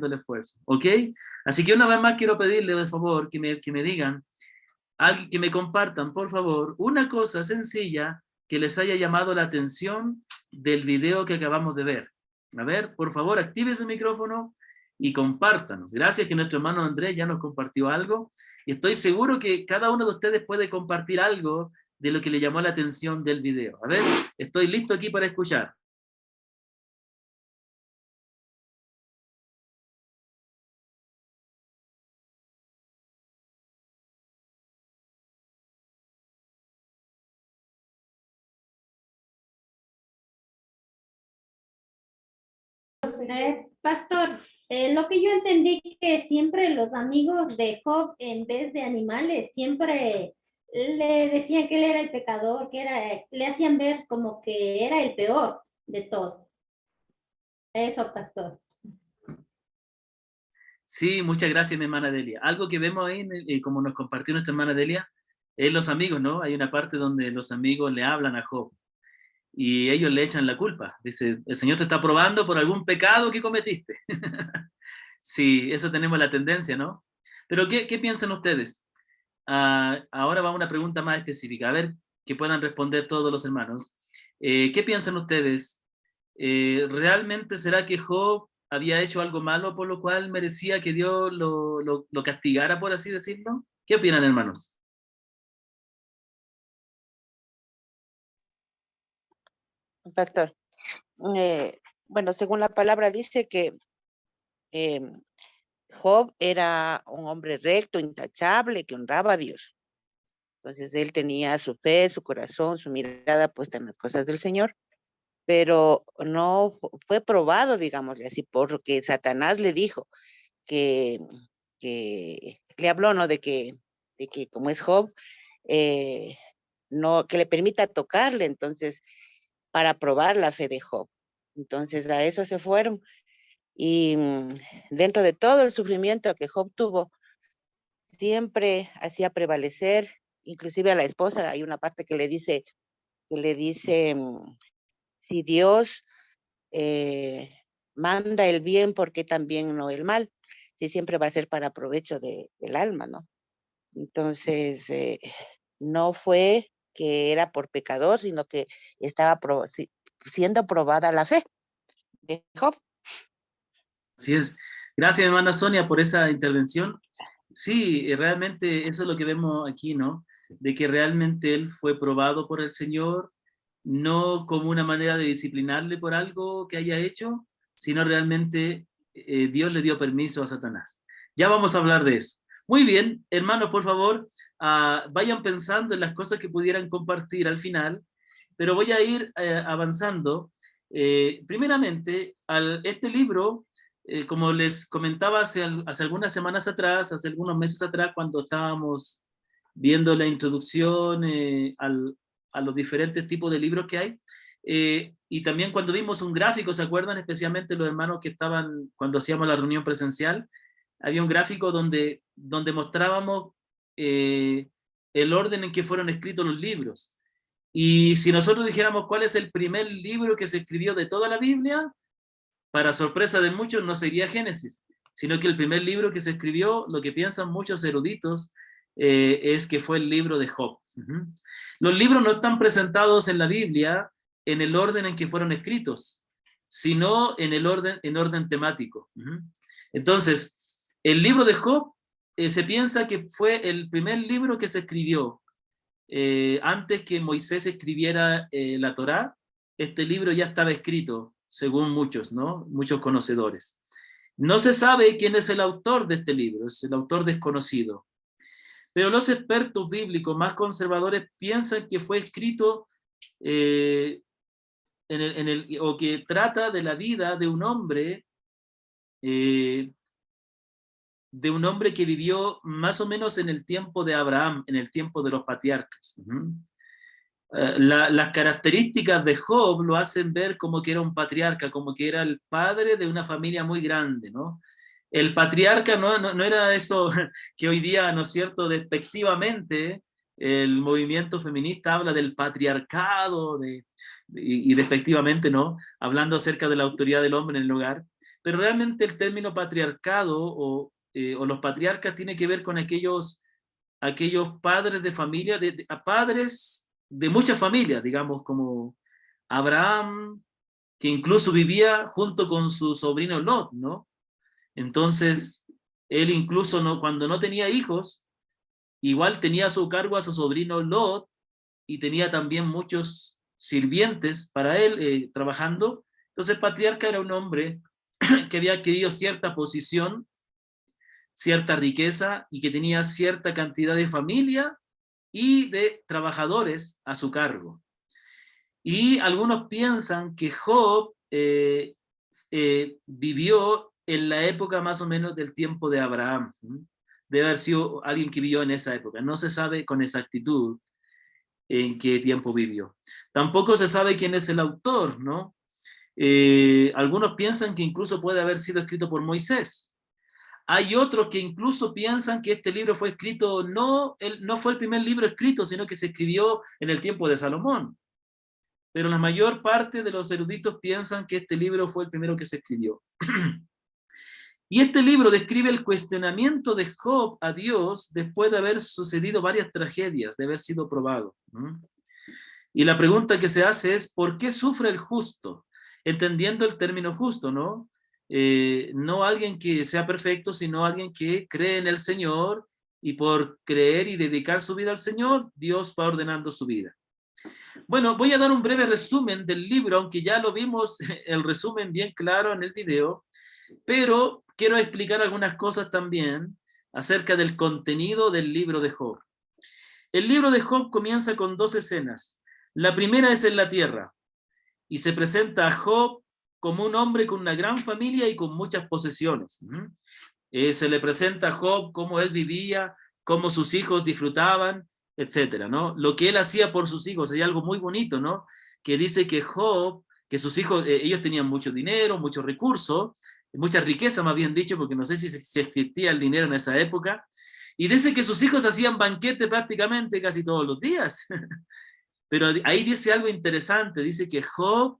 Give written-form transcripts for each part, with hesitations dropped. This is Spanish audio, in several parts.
el esfuerzo, ¿ok? Así que una vez más quiero pedirle, de favor, que me digan, alguien que me compartan, por favor, una cosa sencilla que les haya llamado la atención del video que acabamos de ver. A ver, por favor, active su micrófono y compártanos. Gracias que nuestro hermano Andrés ya nos compartió algo y estoy seguro que cada uno de ustedes puede compartir algo de lo que le llamó la atención del video. A ver, estoy listo aquí para escuchar. Pastor, lo que yo entendí que siempre los amigos de Job, en vez de animales, siempre le decían que él era el pecador, le hacían ver como que era el peor de todos. Eso, pastor. Sí, muchas gracias, mi hermana Delia. Algo que vemos ahí, como nos compartió nuestra hermana Delia, es los amigos, ¿no? Hay una parte donde los amigos le hablan a Job y ellos le echan la culpa. Dice, el Señor te está probando por algún pecado que cometiste. Sí, eso tenemos la tendencia, ¿no? Pero ¿qué piensan ustedes? Ahora va una pregunta más específica, a ver que puedan responder todos los hermanos. ¿Qué piensan ustedes? ¿Realmente será que Job había hecho algo malo por lo cual merecía que Dios lo castigara, por así decirlo? ¿Qué opinan, hermanos? Pastor, bueno, según la palabra dice que eh, Job era un hombre recto, intachable, que honraba a Dios. Entonces él tenía su fe, su corazón, su mirada puesta en las cosas del Señor, pero no fue probado, digámosle así, por lo que Satanás le dijo, que, que le habló, ¿no? De que como es Job, no, que le permita tocarle, entonces, para probar la fe de Job. Entonces a eso se fueron. Y dentro de todo el sufrimiento que Job tuvo, siempre hacía prevalecer, inclusive a la esposa, hay una parte que le dice, si Dios manda el bien, ¿por qué también no el mal? Si siempre va a ser para provecho del alma, ¿no? Entonces, no fue que era por pecador, sino que estaba siendo probada la fe de Job. Así es. Gracias, hermana Sonia, por esa intervención. Sí, realmente eso es lo que vemos aquí, ¿no? De que realmente él fue probado por el Señor, no como una manera de disciplinarle por algo que haya hecho, sino realmente Dios le dio permiso a Satanás. Ya vamos a hablar de eso. Muy bien, hermanos, por favor, vayan pensando en las cosas que pudieran compartir al final, pero voy a ir avanzando. Primeramente, este libro como les comentaba hace algunas semanas atrás, hace algunos meses atrás, cuando estábamos viendo la introducción a los diferentes tipos de libros que hay, y también cuando vimos un gráfico, ¿se acuerdan? Especialmente los hermanos que estaban, cuando hacíamos la reunión presencial, había un gráfico donde mostrábamos el orden en que fueron escritos los libros. Y si nosotros dijéramos cuál es el primer libro que se escribió de toda la Biblia, para sorpresa de muchos, no sería Génesis, sino que el primer libro que se escribió, lo que piensan muchos eruditos, es que fue el libro de Job. Los libros no están presentados en la Biblia en el orden en que fueron escritos, sino en orden temático. Entonces, el libro de Job se piensa que fue el primer libro que se escribió antes que Moisés escribiera la Torá. Este libro ya estaba escrito, según muchos, ¿no? Muchos conocedores. No se sabe quién es el autor de este libro, es el autor desconocido. Pero los expertos bíblicos más conservadores piensan que fue escrito o que trata de la vida de un hombre que vivió más o menos en el tiempo de Abraham, en el tiempo de los patriarcas. Las características de Job lo hacen ver como que era un patriarca, como que era el padre de una familia muy grande, ¿no? El patriarca no era eso que hoy día, ¿no es cierto?, despectivamente el movimiento feminista habla del patriarcado y despectivamente, ¿no?, hablando acerca de la autoridad del hombre en el hogar. pero realmente el término patriarcado o los patriarcas tiene que ver con aquellos padres de familia, padres de muchas familias, digamos, como Abraham, que incluso vivía junto con su sobrino Lot, ¿no? Entonces, él incluso cuando no tenía hijos, igual tenía a su cargo a su sobrino Lot, y tenía también muchos sirvientes para él trabajando. Entonces, el patriarca era un hombre que había adquirido cierta posición, cierta riqueza, y que tenía cierta cantidad de familia y de trabajadores a su cargo. Y algunos piensan que Job vivió en la época más o menos del tiempo de Abraham. Debe haber sido alguien que vivió en esa época. No se sabe con exactitud en qué tiempo vivió. Tampoco se sabe quién es el autor, ¿no? Algunos piensan que incluso puede haber sido escrito por Moisés. Hay otros que incluso piensan que este libro fue escrito, no fue el primer libro escrito, sino que se escribió en el tiempo de Salomón. Pero la mayor parte de los eruditos piensan que este libro fue el primero que se escribió. Y este libro describe el cuestionamiento de Job a Dios después de haber sucedido varias tragedias, de haber sido probado. Y la pregunta que se hace es, ¿por qué sufre el justo? Entendiendo el término justo, ¿no? No alguien que sea perfecto, sino alguien que cree en el Señor, y por creer y dedicar su vida al Señor, Dios va ordenando su vida. Bueno, voy a dar un breve resumen del libro, aunque ya lo vimos el resumen bien claro en el video, pero quiero explicar algunas cosas también acerca del contenido del libro de Job. El libro de Job comienza con 2 escenas. La primera es en la tierra, y se presenta a Job como un hombre con una gran familia y con muchas posesiones. Se le presenta a Job cómo él vivía, cómo sus hijos disfrutaban, etcétera, ¿no? Lo que él hacía por sus hijos. Hay algo muy bonito, ¿no? Que dice que Job, que sus hijos, ellos tenían mucho dinero, muchos recursos, mucha riqueza más bien dicho, porque no sé si existía el dinero en esa época, y dice que sus hijos hacían banquete prácticamente casi todos los días. Pero ahí dice algo interesante, dice que Job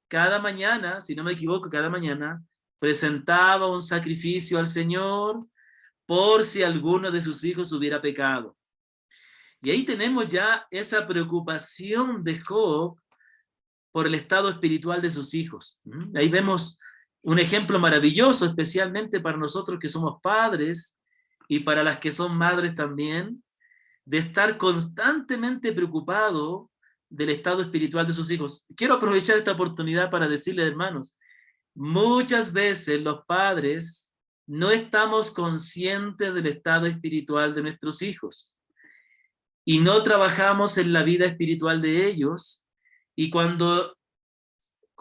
cada mañana, si no me equivoco, cada mañana presentaba un sacrificio al Señor por si alguno de sus hijos hubiera pecado. Y ahí tenemos ya esa preocupación de Job por el estado espiritual de sus hijos. Ahí vemos un ejemplo maravilloso, especialmente para nosotros que somos padres y para las que son madres también, de estar constantemente preocupado del estado espiritual de sus hijos. Quiero aprovechar esta oportunidad para decirles, hermanos, muchas veces los padres no estamos conscientes del estado espiritual de nuestros hijos y no trabajamos en la vida espiritual de ellos, y cuando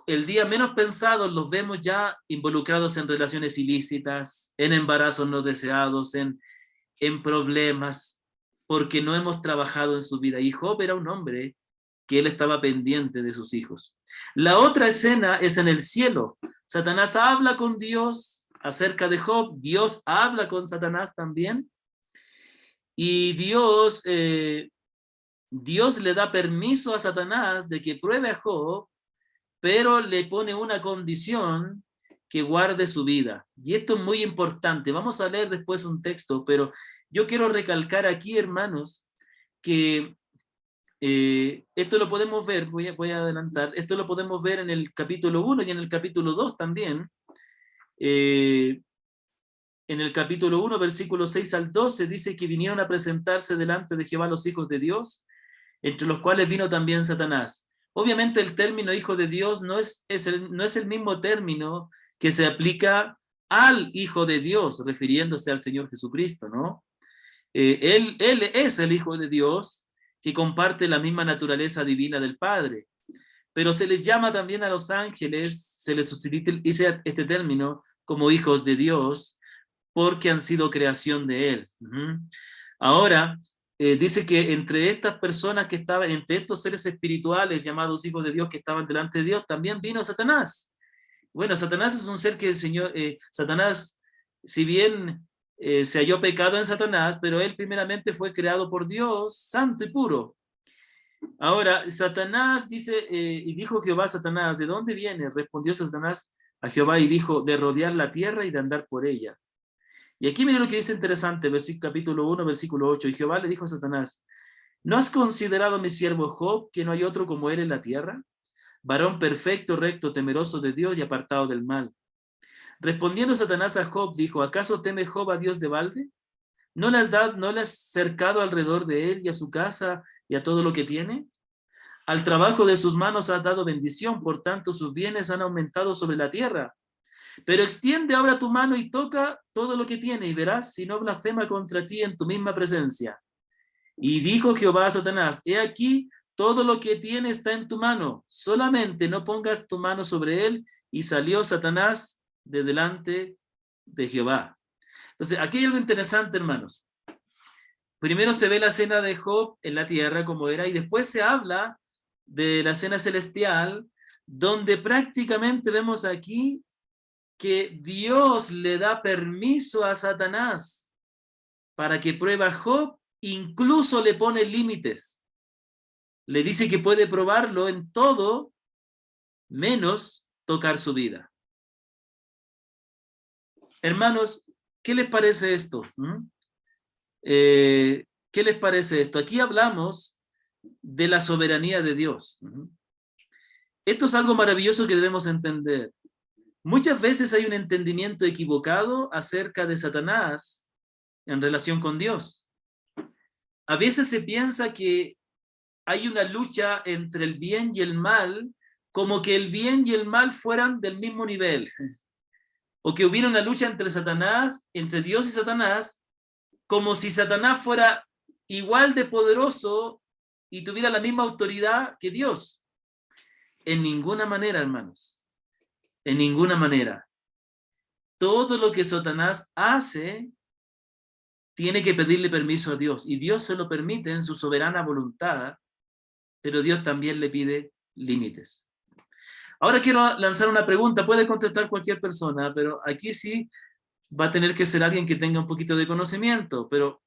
el día menos pensado los vemos ya involucrados en relaciones ilícitas, en embarazos no deseados, en problemas, porque no hemos trabajado en su vida. Y Job era un hombre que él estaba pendiente de sus hijos. La otra escena es en el cielo. Satanás habla con Dios acerca de Job, Dios habla con Satanás también, y Dios le da permiso a Satanás de que pruebe a Job, pero le pone una condición: que guarde su vida. Y esto es muy importante. Vamos a leer después un texto, pero yo quiero recalcar aquí, hermanos, que esto lo podemos ver, voy a adelantar, esto lo podemos ver en el capítulo 1 y en el capítulo 2 también. En el capítulo 1, versículos 6 al 12, dice que vinieron a presentarse delante de Jehová los hijos de Dios, entre los cuales vino también Satanás. Obviamente el término hijo de Dios no es el mismo término que se aplica al Hijo de Dios, refiriéndose al Señor Jesucristo, ¿no? Él es el Hijo de Dios, que comparte la misma naturaleza divina del Padre, pero se les llama también a los ángeles, se les utiliza este término como hijos de Dios, porque han sido creación de Él. Ahora, dice que entre estas personas que estaban, entre estos seres espirituales llamados hijos de Dios que estaban delante de Dios, también vino Satanás. Bueno, Satanás es un ser que el Señor, Satanás, si bien se halló pecado en Satanás, pero él primeramente fue creado por Dios, santo y puro. Ahora, Satanás dice, y dijo Jehová a Satanás, ¿de dónde viene? Respondió Satanás, a Jehová y dijo, de rodear la tierra y de andar por ella. Y aquí miren lo que dice interesante, capítulo 1, versículo 8. Y Jehová le dijo a Satanás, ¿no has considerado a mi siervo Job, que no hay otro como él en la tierra? Varón perfecto, recto, temeroso de Dios y apartado del mal. Respondiendo Satanás a Job, dijo, ¿acaso teme Job a Dios de balde? ¿No le has cercado alrededor de él y a su casa y a todo lo que tiene? Al trabajo de sus manos has dado bendición, por tanto sus bienes han aumentado sobre la tierra. Pero extiende ahora tu mano y toca todo lo que tiene, y verás si no blasfema contra ti en tu misma presencia. Y dijo Jehová a Satanás, he aquí, todo lo que tiene está en tu mano, solamente no pongas tu mano sobre él. Y salió Satanás de delante de Jehová. Entonces, aquí hay algo interesante, hermanos. Primero se ve la cena de Job en la tierra como era, y después se habla de la cena celestial, donde prácticamente vemos aquí que Dios le da permiso a Satanás para que pruebe a Job, incluso le pone límites. Le dice que puede probarlo en todo, menos tocar su vida. Hermanos, ¿qué les parece esto? ¿Qué les parece esto? Aquí hablamos de la soberanía de Dios. Esto es algo maravilloso que debemos entender. Muchas veces hay un entendimiento equivocado acerca de Satanás en relación con Dios. A veces se piensa que hay una lucha entre el bien y el mal, como que el bien y el mal fueran del mismo nivel, o que hubiera una lucha entre Satanás, entre Dios y Satanás, como si Satanás fuera igual de poderoso y tuviera la misma autoridad que Dios. En ninguna manera, hermanos. En ninguna manera. Todo lo que Satanás hace tiene que pedirle permiso a Dios, y Dios se lo permite en su soberana voluntad, pero Dios también le pide límites. Ahora quiero lanzar una pregunta, puede contestar cualquier persona, pero aquí sí va a tener que ser alguien que tenga un poquito de conocimiento, pero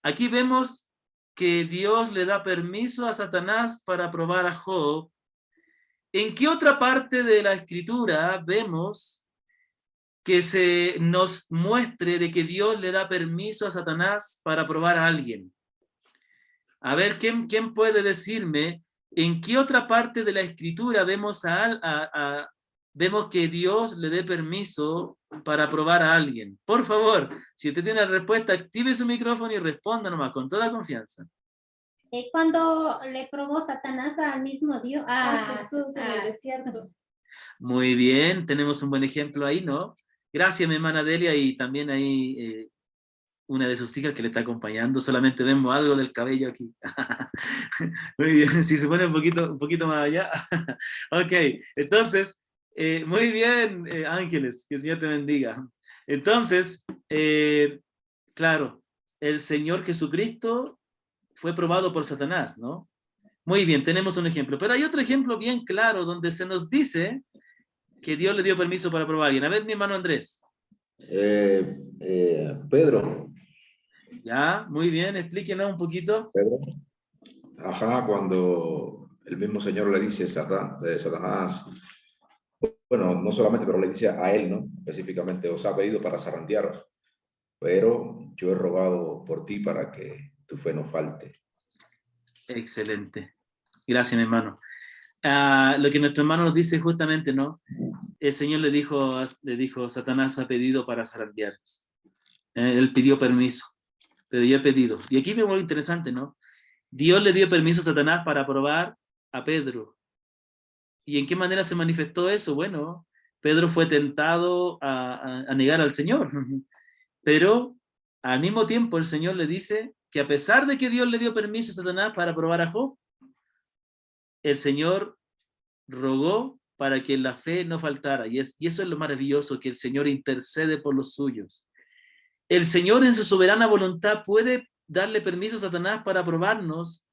aquí vemos que Dios le da permiso a Satanás para probar a Job. ¿En qué otra parte de la Escritura vemos que se nos muestre de que Dios le da permiso a Satanás para probar a alguien? A ver, ¿quién puede decirme en qué otra parte de la Escritura vemos vemos que Dios le dé permiso para probar a alguien? Por favor, si usted tiene la respuesta, active su micrófono y responda nomás, con toda confianza. Cuando le probó Satanás al mismo Dios, A Jesús en el desierto. Muy bien, tenemos un buen ejemplo ahí, ¿no? Gracias, mi hermana Delia, y también ahí una de sus hijas que le está acompañando. Solamente vemos algo del cabello aquí. Muy bien, si se pone un poquito más allá. Ok, entonces, muy bien, Ángeles, que el Señor te bendiga. Entonces, claro, el Señor Jesucristo fue probado por Satanás, ¿no? Muy bien, tenemos un ejemplo. Pero hay otro ejemplo bien claro donde se nos dice que Dios le dio permiso para probar a alguien. A ver, mi hermano Andrés. Pedro. Ya, muy bien, explíquenos un poquito. Pedro. Ajá, cuando el mismo Señor le dice a Satanás, bueno, no solamente, pero le dice a él, ¿no? Específicamente, os ha pedido para zarandearos, pero yo he rogado por ti para que tu fe no falte. Excelente. Gracias, mi hermano. Lo que nuestro hermano nos dice justamente, ¿no? El Señor le dijo, Satanás ha pedido para zarandearos. Él pidió permiso, pero yo he pedido. Y aquí vemos lo interesante, ¿no? Dios le dio permiso a Satanás para probar a Pedro. ¿Y en qué manera se manifestó eso? Bueno, Pedro fue tentado a negar al Señor, pero al mismo tiempo el Señor le dice que a pesar de que Dios le dio permiso a Satanás para probar a Job, el Señor rogó para que la fe no faltara. Y eso es lo maravilloso, que el Señor intercede por los suyos. El Señor en su soberana voluntad puede darle permiso a Satanás para probarnos,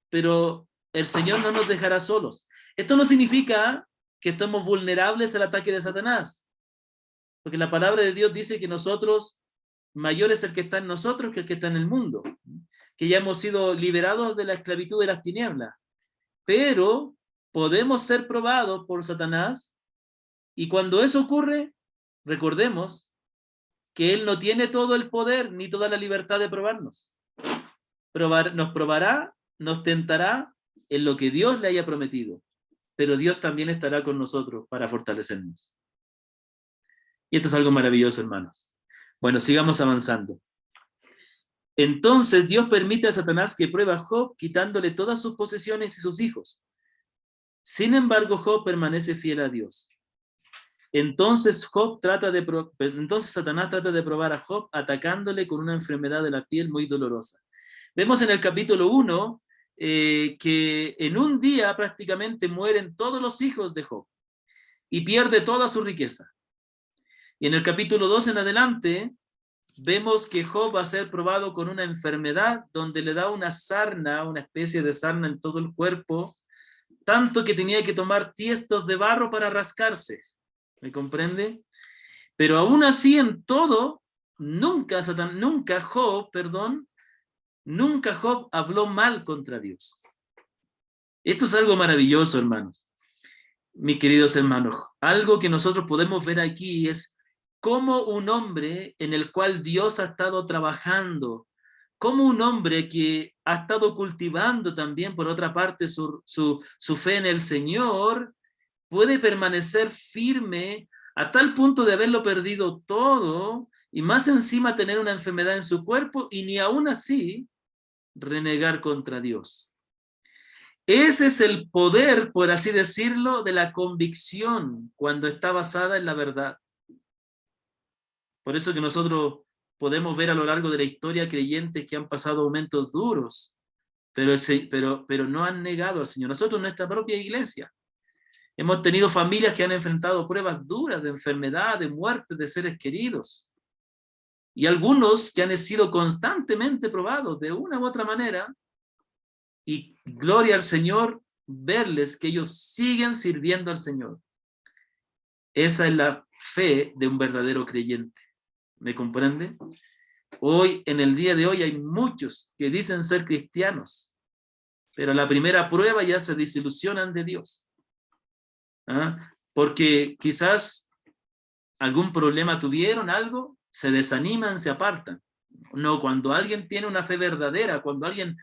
pero el Señor no nos dejará solos. Esto no significa que estamos vulnerables al ataque de Satanás, porque la palabra de Dios dice que nosotros, mayor es el que está en nosotros que el que está en el mundo, que ya hemos sido liberados de la esclavitud de las tinieblas, pero podemos ser probados por Satanás Y cuando eso ocurre, recordemos que Él no tiene todo el poder ni toda la libertad de probarnos. Nos probará, nos tentará en lo que Dios le haya prometido, pero Dios también estará con nosotros para fortalecernos. Y esto es algo maravilloso, hermanos. Bueno, sigamos avanzando. Entonces Dios permite a Satanás que pruebe a Job, quitándole todas sus posesiones y sus hijos. Sin embargo, Job permanece fiel a Dios. Entonces Satanás trata de probar a Job atacándole con una enfermedad de la piel muy dolorosa. Vemos en el capítulo 1 que en un día prácticamente mueren todos los hijos de Job y pierde toda su riqueza. Y en el capítulo 2 en adelante vemos que Job va a ser probado con una enfermedad donde le da una sarna, una especie de sarna en todo el cuerpo, tanto que tenía que tomar tiestos de barro para rascarse. ¿Me comprende? Pero aún así en todo, nunca Job habló mal contra Dios. Esto es algo maravilloso, hermanos. Mis queridos hermanos, algo que nosotros podemos ver aquí es cómo un hombre en el cual Dios ha estado trabajando, como un hombre que ha estado cultivando también, por otra parte, su fe en el Señor, puede permanecer firme a tal punto de haberlo perdido todo, y más encima tener una enfermedad en su cuerpo, y ni aún así renegar contra Dios. Ese es el poder, por así decirlo, de la convicción, cuando está basada en la verdad. Por eso que nosotros podemos ver a lo largo de la historia creyentes que han pasado momentos duros, pero no han negado al Señor. Nosotros en nuestra propia iglesia hemos tenido familias que han enfrentado pruebas duras de enfermedad, de muerte de seres queridos. Y algunos que han sido constantemente probados de una u otra manera, y gloria al Señor, verles que ellos siguen sirviendo al Señor. Esa es la fe de un verdadero creyente. ¿Me comprende? Hoy, en el día de hoy, hay muchos que dicen ser cristianos, pero a la primera prueba ya se desilusionan de Dios. ¿Ah? Porque quizás algún problema tuvieron, algo, se desaniman, se apartan. No, cuando alguien tiene una fe verdadera, cuando alguien,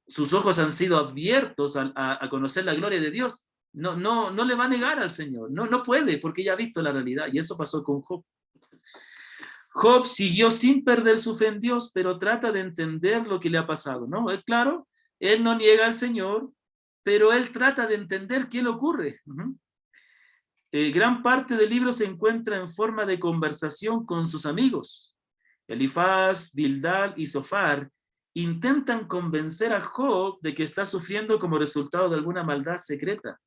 sus ojos han sido abiertos a conocer la gloria de Dios, no le va a negar al Señor, no puede, porque ya ha visto la realidad, y eso pasó con Job. Job siguió sin perder su fe en Dios, pero trata de entender lo que le ha pasado, ¿no? Es claro, él no niega al Señor, pero él trata de entender qué le ocurre. Gran parte del libro se encuentra en forma de conversación con sus amigos. Elifaz, Bildad y Zofar intentan convencer a Job de que está sufriendo como resultado de alguna maldad secreta.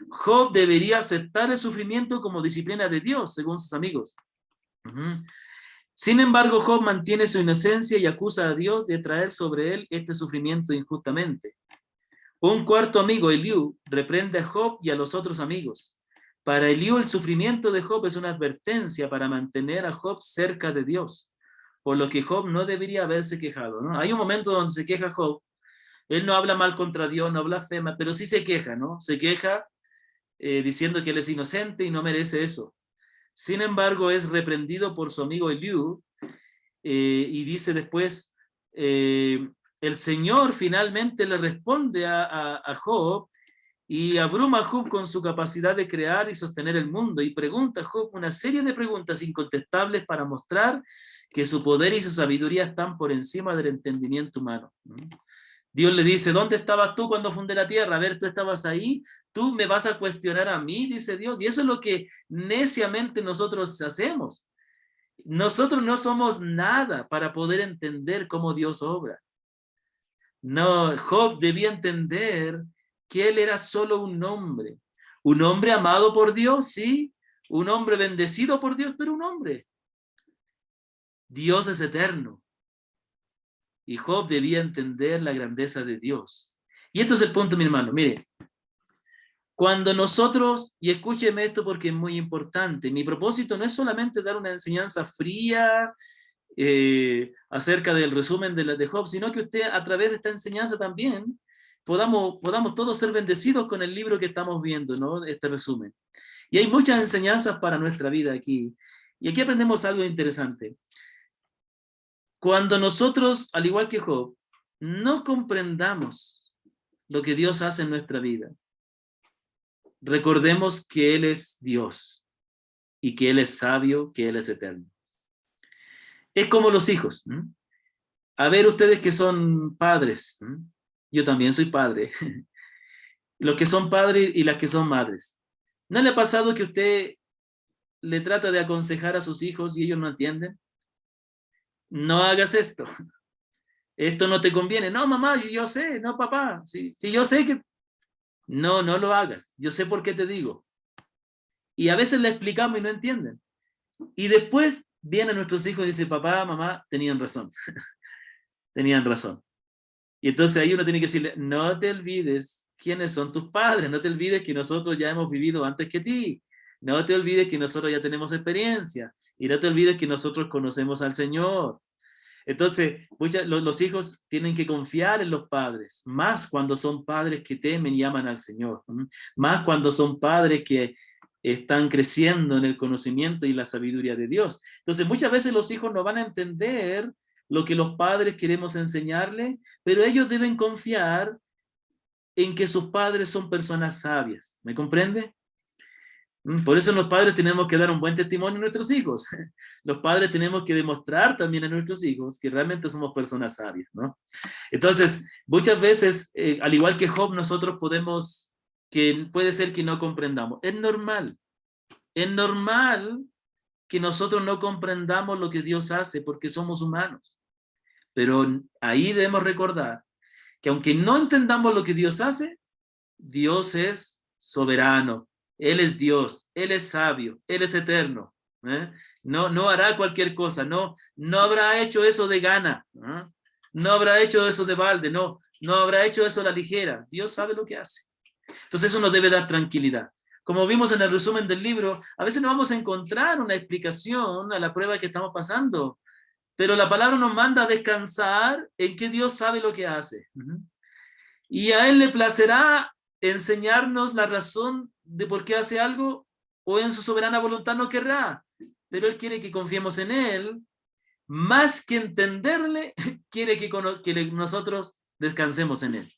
Job debería aceptar el sufrimiento como disciplina de Dios, según sus amigos. Sin embargo, Job mantiene su inocencia y acusa a Dios de traer sobre él este sufrimiento injustamente. Un cuarto amigo, Eliú, reprende a Job y a los otros amigos. Para Eliú, el sufrimiento de Job es una advertencia para mantener a Job cerca de Dios, por lo que Job no debería haberse quejado, ¿no? Hay un momento donde se queja Job. Él no habla mal contra Dios, no blasfema, pero sí se queja, ¿no? Se queja diciendo que él es inocente y no merece eso. Sin embargo, es reprendido por su amigo Eliú, y dice después, el Señor finalmente le responde a Job, y abruma a Job con su capacidad de crear y sostener el mundo, y pregunta a Job una serie de preguntas incontestables para mostrar que su poder y su sabiduría están por encima del entendimiento humano. Dios le dice, ¿dónde estabas tú cuando fundé la tierra? A ver, tú estabas ahí, tú me vas a cuestionar a mí, dice Dios. Y eso es lo que neciamente nosotros hacemos. Nosotros no somos nada para poder entender cómo Dios obra. No, Job debía entender que él era solo un hombre amado por Dios, sí, un hombre bendecido por Dios, pero un hombre. Dios es eterno. Y Job debía entender la grandeza de Dios. Y esto es el punto, mi hermano. Mire, cuando nosotros, y escúcheme esto porque es muy importante, mi propósito no es solamente dar una enseñanza fría acerca del resumen de Job, sino que usted a través de esta enseñanza también podamos todos ser bendecidos con el libro que estamos viendo, ¿no? Este resumen. Y hay muchas enseñanzas para nuestra vida aquí. Y aquí aprendemos algo interesante. Cuando nosotros, al igual que Job, no comprendamos lo que Dios hace en nuestra vida, recordemos que Él es Dios y que Él es sabio, que Él es eterno. Es como los hijos. A ver, ustedes que son padres, yo también soy padre, los que son padres y las que son madres. ¿No le ha pasado que usted le trata de aconsejar a sus hijos y ellos no entienden? No hagas esto. Esto no te conviene. No, mamá, yo sé. No, papá. Si yo sé que... No, no lo hagas. Yo sé por qué te digo. Y a veces le explicamos y no entienden. Y después vienen nuestros hijos y dicen, papá, mamá, tenían razón. Tenían razón. Y entonces ahí uno tiene que decirle, no te olvides quiénes son tus padres. No te olvides que nosotros ya hemos vivido antes que ti. No te olvides que nosotros ya tenemos experiencia. Y no te olvides que nosotros conocemos al Señor. Entonces, los hijos tienen que confiar en los padres, más cuando son padres que temen y aman al Señor, más cuando son padres que están creciendo en el conocimiento y la sabiduría de Dios. Entonces, muchas veces los hijos no van a entender lo que los padres queremos enseñarles, pero ellos deben confiar en que sus padres son personas sabias. ¿Me comprende? Por eso los padres tenemos que dar un buen testimonio a nuestros hijos. Los padres tenemos que demostrar también a nuestros hijos que realmente somos personas sabias, ¿no? Entonces, muchas veces, al igual que Job, nosotros puede ser que no comprendamos. Es normal que nosotros no comprendamos lo que Dios hace porque somos humanos. Pero ahí debemos recordar que aunque no entendamos lo que Dios hace, Dios es soberano. Él es Dios, Él es sabio, Él es eterno. No hará cualquier cosa, no habrá hecho eso de gana, no habrá hecho eso de balde, no habrá hecho eso a la ligera. Dios sabe lo que hace. Entonces eso nos debe dar tranquilidad. Como vimos en el resumen del libro, a veces no vamos a encontrar una explicación a la prueba que estamos pasando, pero la palabra nos manda a descansar en que Dios sabe lo que hace. Y a Él le placerá enseñarnos la razón de por qué hace algo, o en su soberana voluntad no querrá, pero Él quiere que confiemos en Él, más que entenderle, quiere que nosotros descansemos en Él.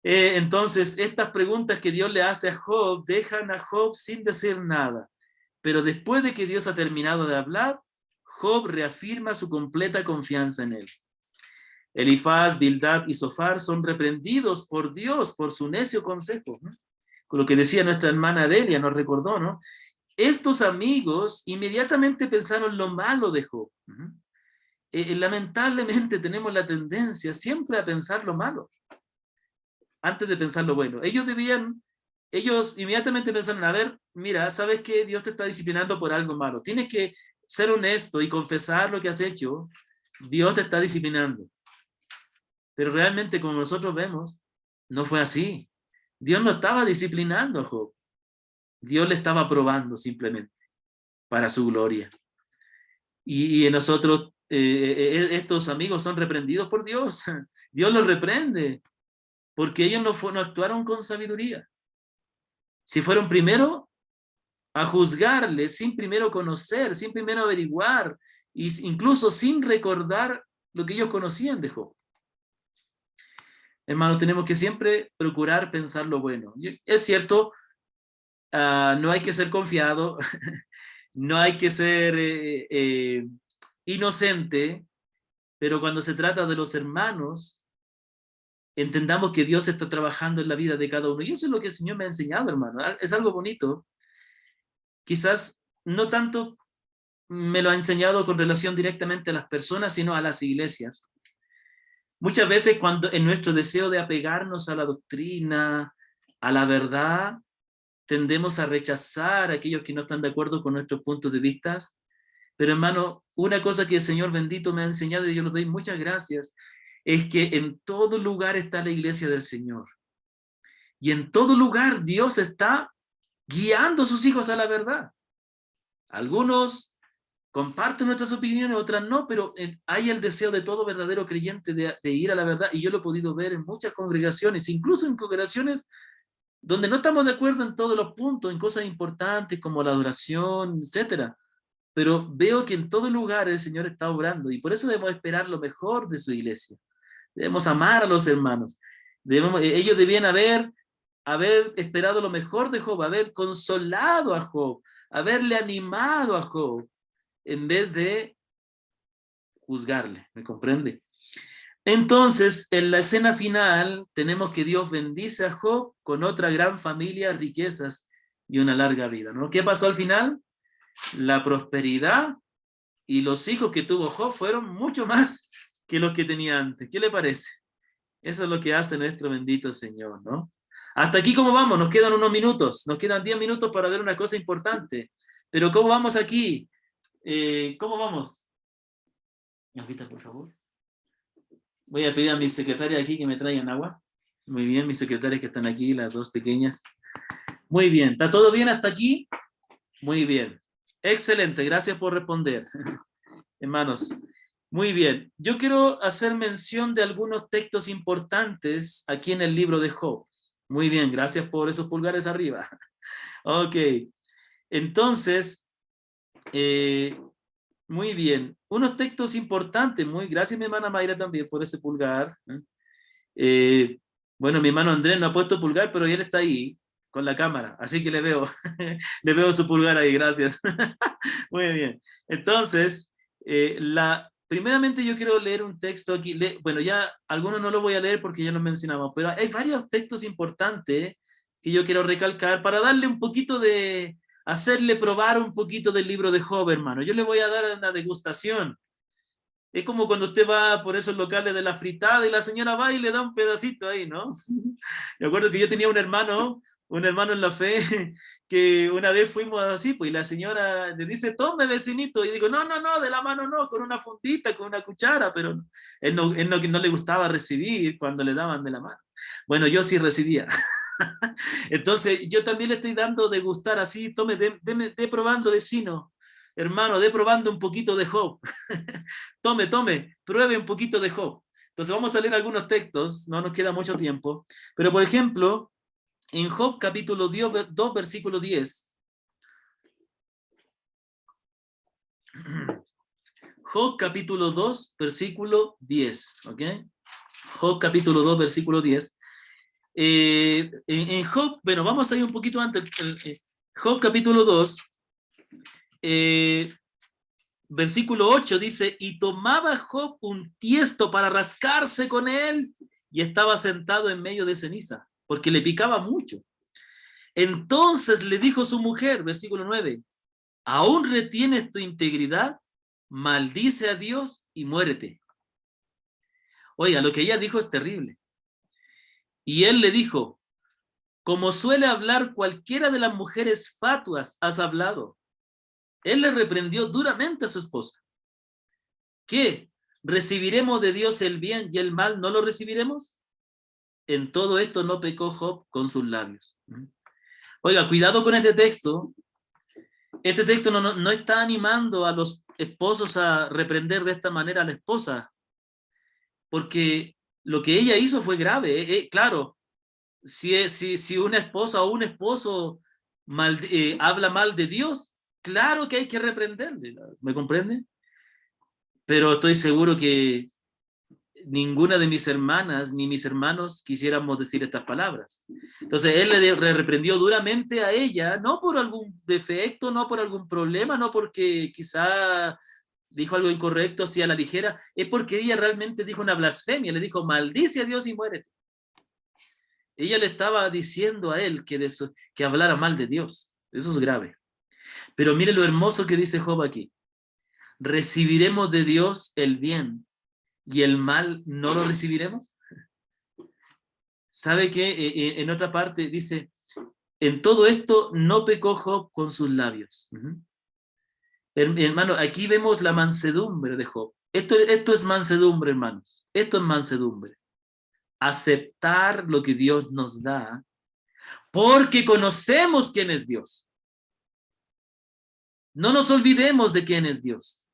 Entonces, estas preguntas que Dios le hace a Job, dejan a Job sin decir nada, pero después de que Dios ha terminado de hablar, Job reafirma su completa confianza en Él. Elifaz, Bildad y Zofar son reprendidos por Dios por su necio consejo, ¿no? Con lo que decía nuestra hermana Delia, nos recordó, ¿no? Estos amigos inmediatamente pensaron lo malo de Job. Lamentablemente tenemos la tendencia siempre a pensar lo malo antes de pensar lo bueno. Ellos inmediatamente pensaron, a ver, mira, ¿sabes qué? Dios te está disciplinando por algo malo. Tienes que ser honesto y confesar lo que has hecho. Dios te está disciplinando. Pero realmente, como nosotros vemos, no fue así. Dios no estaba disciplinando a Job. Dios le estaba probando simplemente para su gloria. Y en nosotros, estos amigos son reprendidos por Dios. Dios los reprende porque ellos no actuaron con sabiduría. Si fueron primero a juzgarle, sin primero conocer, sin primero averiguar, e incluso sin recordar lo que ellos conocían de Job. Hermanos, tenemos que siempre procurar pensar lo bueno. Es cierto, no hay que ser confiado, no hay que ser inocente, pero cuando se trata de los hermanos, entendamos que Dios está trabajando en la vida de cada uno. Y eso es lo que el Señor me ha enseñado, hermano. Es algo bonito. Quizás no tanto me lo ha enseñado con relación directamente a las personas, sino a las iglesias. Muchas veces cuando en nuestro deseo de apegarnos a la doctrina, a la verdad, tendemos a rechazar a aquellos que no están de acuerdo con nuestros puntos de vista. Pero hermano, una cosa que el Señor bendito me ha enseñado, y yo le doy muchas gracias, es que en todo lugar está la iglesia del Señor. Y en todo lugar Dios está guiando a sus hijos a la verdad. Algunos comparten nuestras opiniones, otras no, pero hay el deseo de todo verdadero creyente de ir a la verdad, y yo lo he podido ver en muchas congregaciones, incluso en congregaciones donde no estamos de acuerdo en todos los puntos, en cosas importantes como la adoración, etcétera. Pero veo que en todo lugar el Señor está obrando y por eso debemos esperar lo mejor de su iglesia. Debemos amar a los hermanos. Ellos debían haber esperado lo mejor de Job, haber consolado a Job, haberle animado a Job, en vez de juzgarle, ¿me comprende? Entonces, en la escena final, tenemos que Dios bendice a Job con otra gran familia, riquezas y una larga vida, ¿no? ¿Qué pasó al final? La prosperidad y los hijos que tuvo Job fueron mucho más que los que tenía antes. ¿Qué le parece? Eso es lo que hace nuestro bendito Señor, ¿no? Hasta aquí, ¿cómo vamos? Nos quedan unos minutos, nos quedan 10 minutos para ver una cosa importante. Pero ¿cómo vamos aquí? ¿Cómo vamos? Ñapita, por favor. Voy a pedir a mis secretarias aquí que me traigan agua. Muy bien, mis secretarias que están aquí, las dos pequeñas. Muy bien, ¿está todo bien hasta aquí? Muy bien. Excelente, gracias por responder. Hermanos, muy bien. Yo quiero hacer mención de algunos textos importantes aquí en el libro de Job. Muy bien, gracias por esos pulgares arriba. Ok, entonces, muy bien. Unos textos importantes, gracias mi hermana Mayra también por ese pulgar. Bueno, mi hermano Andrés no ha puesto pulgar, pero él está ahí con la cámara, así que le veo, le veo su pulgar ahí, gracias. Muy bien. Entonces, primeramente yo quiero leer un texto aquí. Bueno, ya algunos no lo voy a leer porque ya lo mencionamos, pero hay varios textos importantes que yo quiero recalcar para darle un poquito de, hacerle probar un poquito del libro de Job, hermano. Yo le voy a dar una degustación. Es como cuando usted va por esos locales de la fritada y la señora va y le da un pedacito ahí, ¿no? Me acuerdo que yo tenía un hermano en la fe, que una vez fuimos así, pues y la señora le dice, tome vecinito, y digo, no, de la mano no, con una fundita, con una cuchara, pero él no le gustaba recibir cuando le daban de la mano. Bueno, yo sí recibía. Entonces, yo también le estoy dando de gustar así, tome, de probando vecino, hermano, de probando un poquito de Job. Tome, pruebe un poquito de Job. Entonces vamos a leer algunos textos, no nos queda mucho tiempo, pero por ejemplo, en Job capítulo 2, versículo 10. Job capítulo 2, versículo 10, ¿ok? Job capítulo 2, versículo 10. En Job, bueno, vamos a ir un poquito antes. Job capítulo 2, versículo 8 dice, y tomaba Job un tiesto para rascarse con él, y estaba sentado en medio de ceniza, porque le picaba mucho. Entonces le dijo su mujer, versículo 9, ¿aún retienes tu integridad? Maldice a Dios y muérete. Oiga, lo que ella dijo es terrible. Y él le dijo, como suele hablar cualquiera de las mujeres fatuas, has hablado. Él le reprendió duramente a su esposa. ¿Qué? ¿Recibiremos de Dios el bien y el mal no lo recibiremos? En todo esto no pecó Job con sus labios. Oiga, cuidado con este texto. Este texto no está animando a los esposos a reprender de esta manera a la esposa, porque lo que ella hizo fue grave. Claro, si una esposa o un esposo habla mal de Dios, claro que hay que reprenderle, ¿me comprende? Pero estoy seguro que ninguna de mis hermanas ni mis hermanos quisiéramos decir estas palabras. Entonces él le reprendió duramente a ella, no por algún defecto, no por algún problema, no porque quizá dijo algo incorrecto así a la ligera, es porque ella realmente dijo una blasfemia, le dijo, maldice a Dios y muérete. Ella le estaba diciendo a él que hablara mal de Dios. Eso es grave. Pero mire lo hermoso que dice Job aquí. ¿Recibiremos de Dios el bien y el mal no lo recibiremos? ¿Sabe qué? En otra parte dice, en todo esto no pecó Job con sus labios. Hermano, aquí vemos la mansedumbre de Job. Esto es mansedumbre, hermanos. Esto es mansedumbre. Aceptar lo que Dios nos da, porque conocemos quién es Dios. No nos olvidemos de quién es Dios.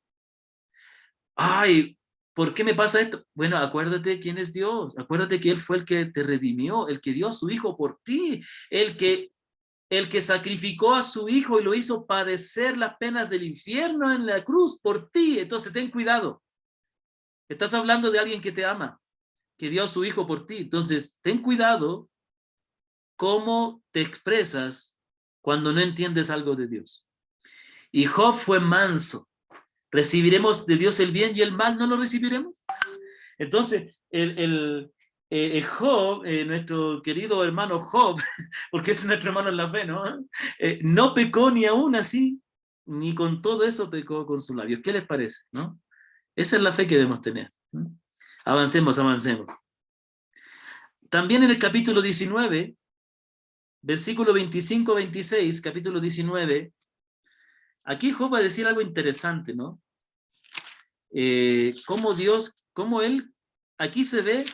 Ay, ¿Por qué me pasa esto? Bueno, acuérdate quién es Dios. Acuérdate que Él fue el que te redimió, el que dio a su Hijo por ti, el que sacrificó a su Hijo y lo hizo padecer las penas del infierno en la cruz por ti. Entonces ten cuidado. Estás hablando de alguien que te ama, que dio a su Hijo por ti. Entonces ten cuidado cómo te expresas cuando no entiendes algo de Dios. Y Job fue manso. ¿Recibiremos de Dios el bien y el mal no lo recibiremos? Entonces, Job, nuestro querido hermano Job, porque es nuestro hermano en la fe, ¿no? No pecó ni aún así, ni con todo eso pecó con sus labios. ¿Qué les parece? ¿No? Esa es la fe que debemos tener. Avancemos, avancemos. También en el capítulo 19, versículo 25-26, capítulo 19, aquí Job va a decir algo interesante, ¿no? Cómo él, aquí se ve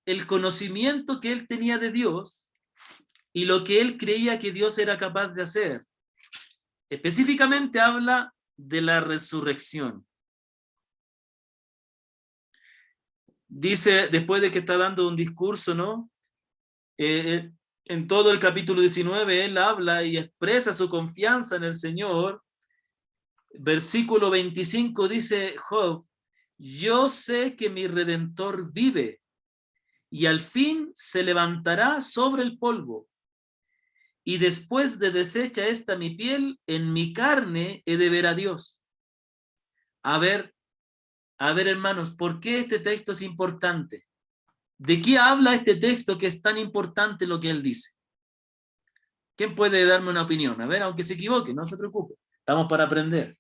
el conocimiento que él tenía de Dios y lo que él creía que Dios era capaz de hacer. Específicamente habla de la resurrección. Dice, después de que está dando un discurso, ¿no? En todo el capítulo 19, él habla y expresa su confianza en el Señor. Versículo 25 dice Job, yo sé que mi Redentor vive y al fin se levantará sobre el polvo. Y después de deshecha esta mi piel, en mi carne he de ver a Dios. A ver, hermanos, ¿por qué este texto es importante? ¿De qué habla este texto que es tan importante lo que él dice? ¿Quién puede darme una opinión? A ver, aunque se equivoque, no se preocupe. Estamos para aprender.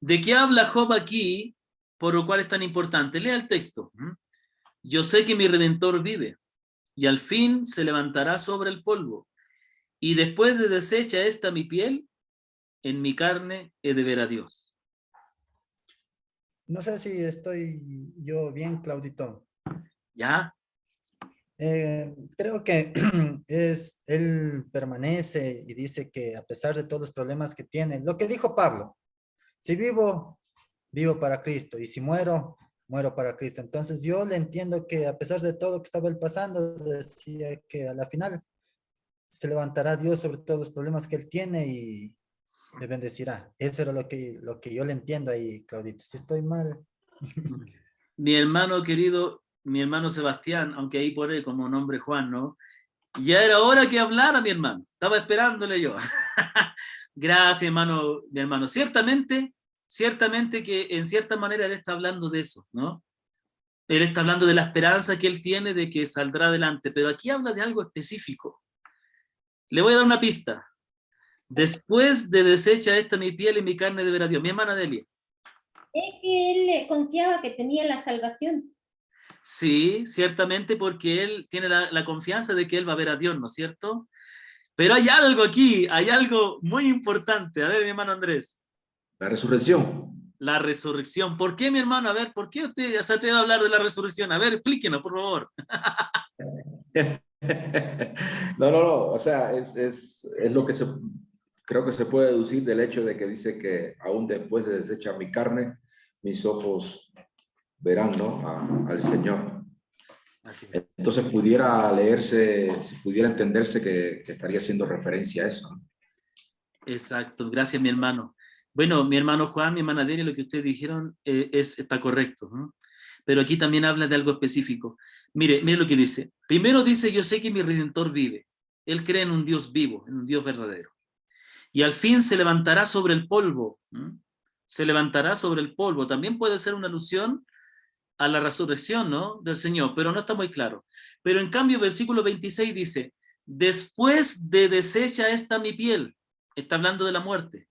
¿De qué habla Job aquí, por lo cual es tan importante? Lea el texto. Yo sé que mi Redentor vive, y al fin se levantará sobre el polvo, y después de deshecha esta mi piel, en mi carne he de ver a Dios. No sé si estoy yo bien, Claudito. ¿Ya? Creo que él permanece y dice que a pesar de todos los problemas que tiene, lo que dijo Pablo, si vivo, vivo para Cristo, y si muero, muero para Cristo. Entonces yo le entiendo que a pesar de todo que estaba él pasando, decía que a la final se levantará Dios sobre todos los problemas que él tiene y le bendecirá. Eso era lo que yo le entiendo ahí, Claudito. Si estoy mal. Mi hermano querido, mi hermano Sebastián, aunque ahí pone como nombre Juan, ¿no? Ya era hora que hablara mi hermano. Estaba esperándole yo. Gracias, hermano, mi hermano. Ciertamente que en cierta manera él está hablando de eso, ¿no? Él está hablando de la esperanza que él tiene de que saldrá adelante, pero aquí habla de algo específico. Le voy a dar una pista. Después de deshecha esta mi piel y mi carne de ver a Dios. Mi hermana Delia. Es que él confiaba que tenía la salvación. Sí, ciertamente porque él tiene la confianza de que él va a ver a Dios, ¿no es cierto? Pero hay algo aquí, hay algo muy importante. A ver, mi hermano Andrés. La resurrección. La resurrección. ¿Por qué, mi hermano? A ver, ¿por qué usted se atreve a hablar de la resurrección? A ver, explíquenos, por favor. No. O sea, es lo que creo que se puede deducir del hecho de que dice que aún después de desechar mi carne, mis ojos verán, ¿no? Al Señor. Entonces pudiera leerse, pudiera entenderse que estaría haciendo referencia a eso, ¿no? Exacto, gracias, mi hermano. Bueno, mi hermano Juan, mi hermana Delia, lo que ustedes dijeron está correcto, ¿no? Pero aquí también habla de algo específico. Mire lo que dice. Primero dice, yo sé que mi Redentor vive. Él cree en un Dios vivo, en un Dios verdadero. Y al fin se levantará sobre el polvo. Se levantará sobre el polvo. También puede ser una alusión a la resurrección, ¿no? Del Señor, pero no está muy claro. Pero en cambio, versículo 26 dice, después de deshecha esta mi piel, está hablando de la muerte.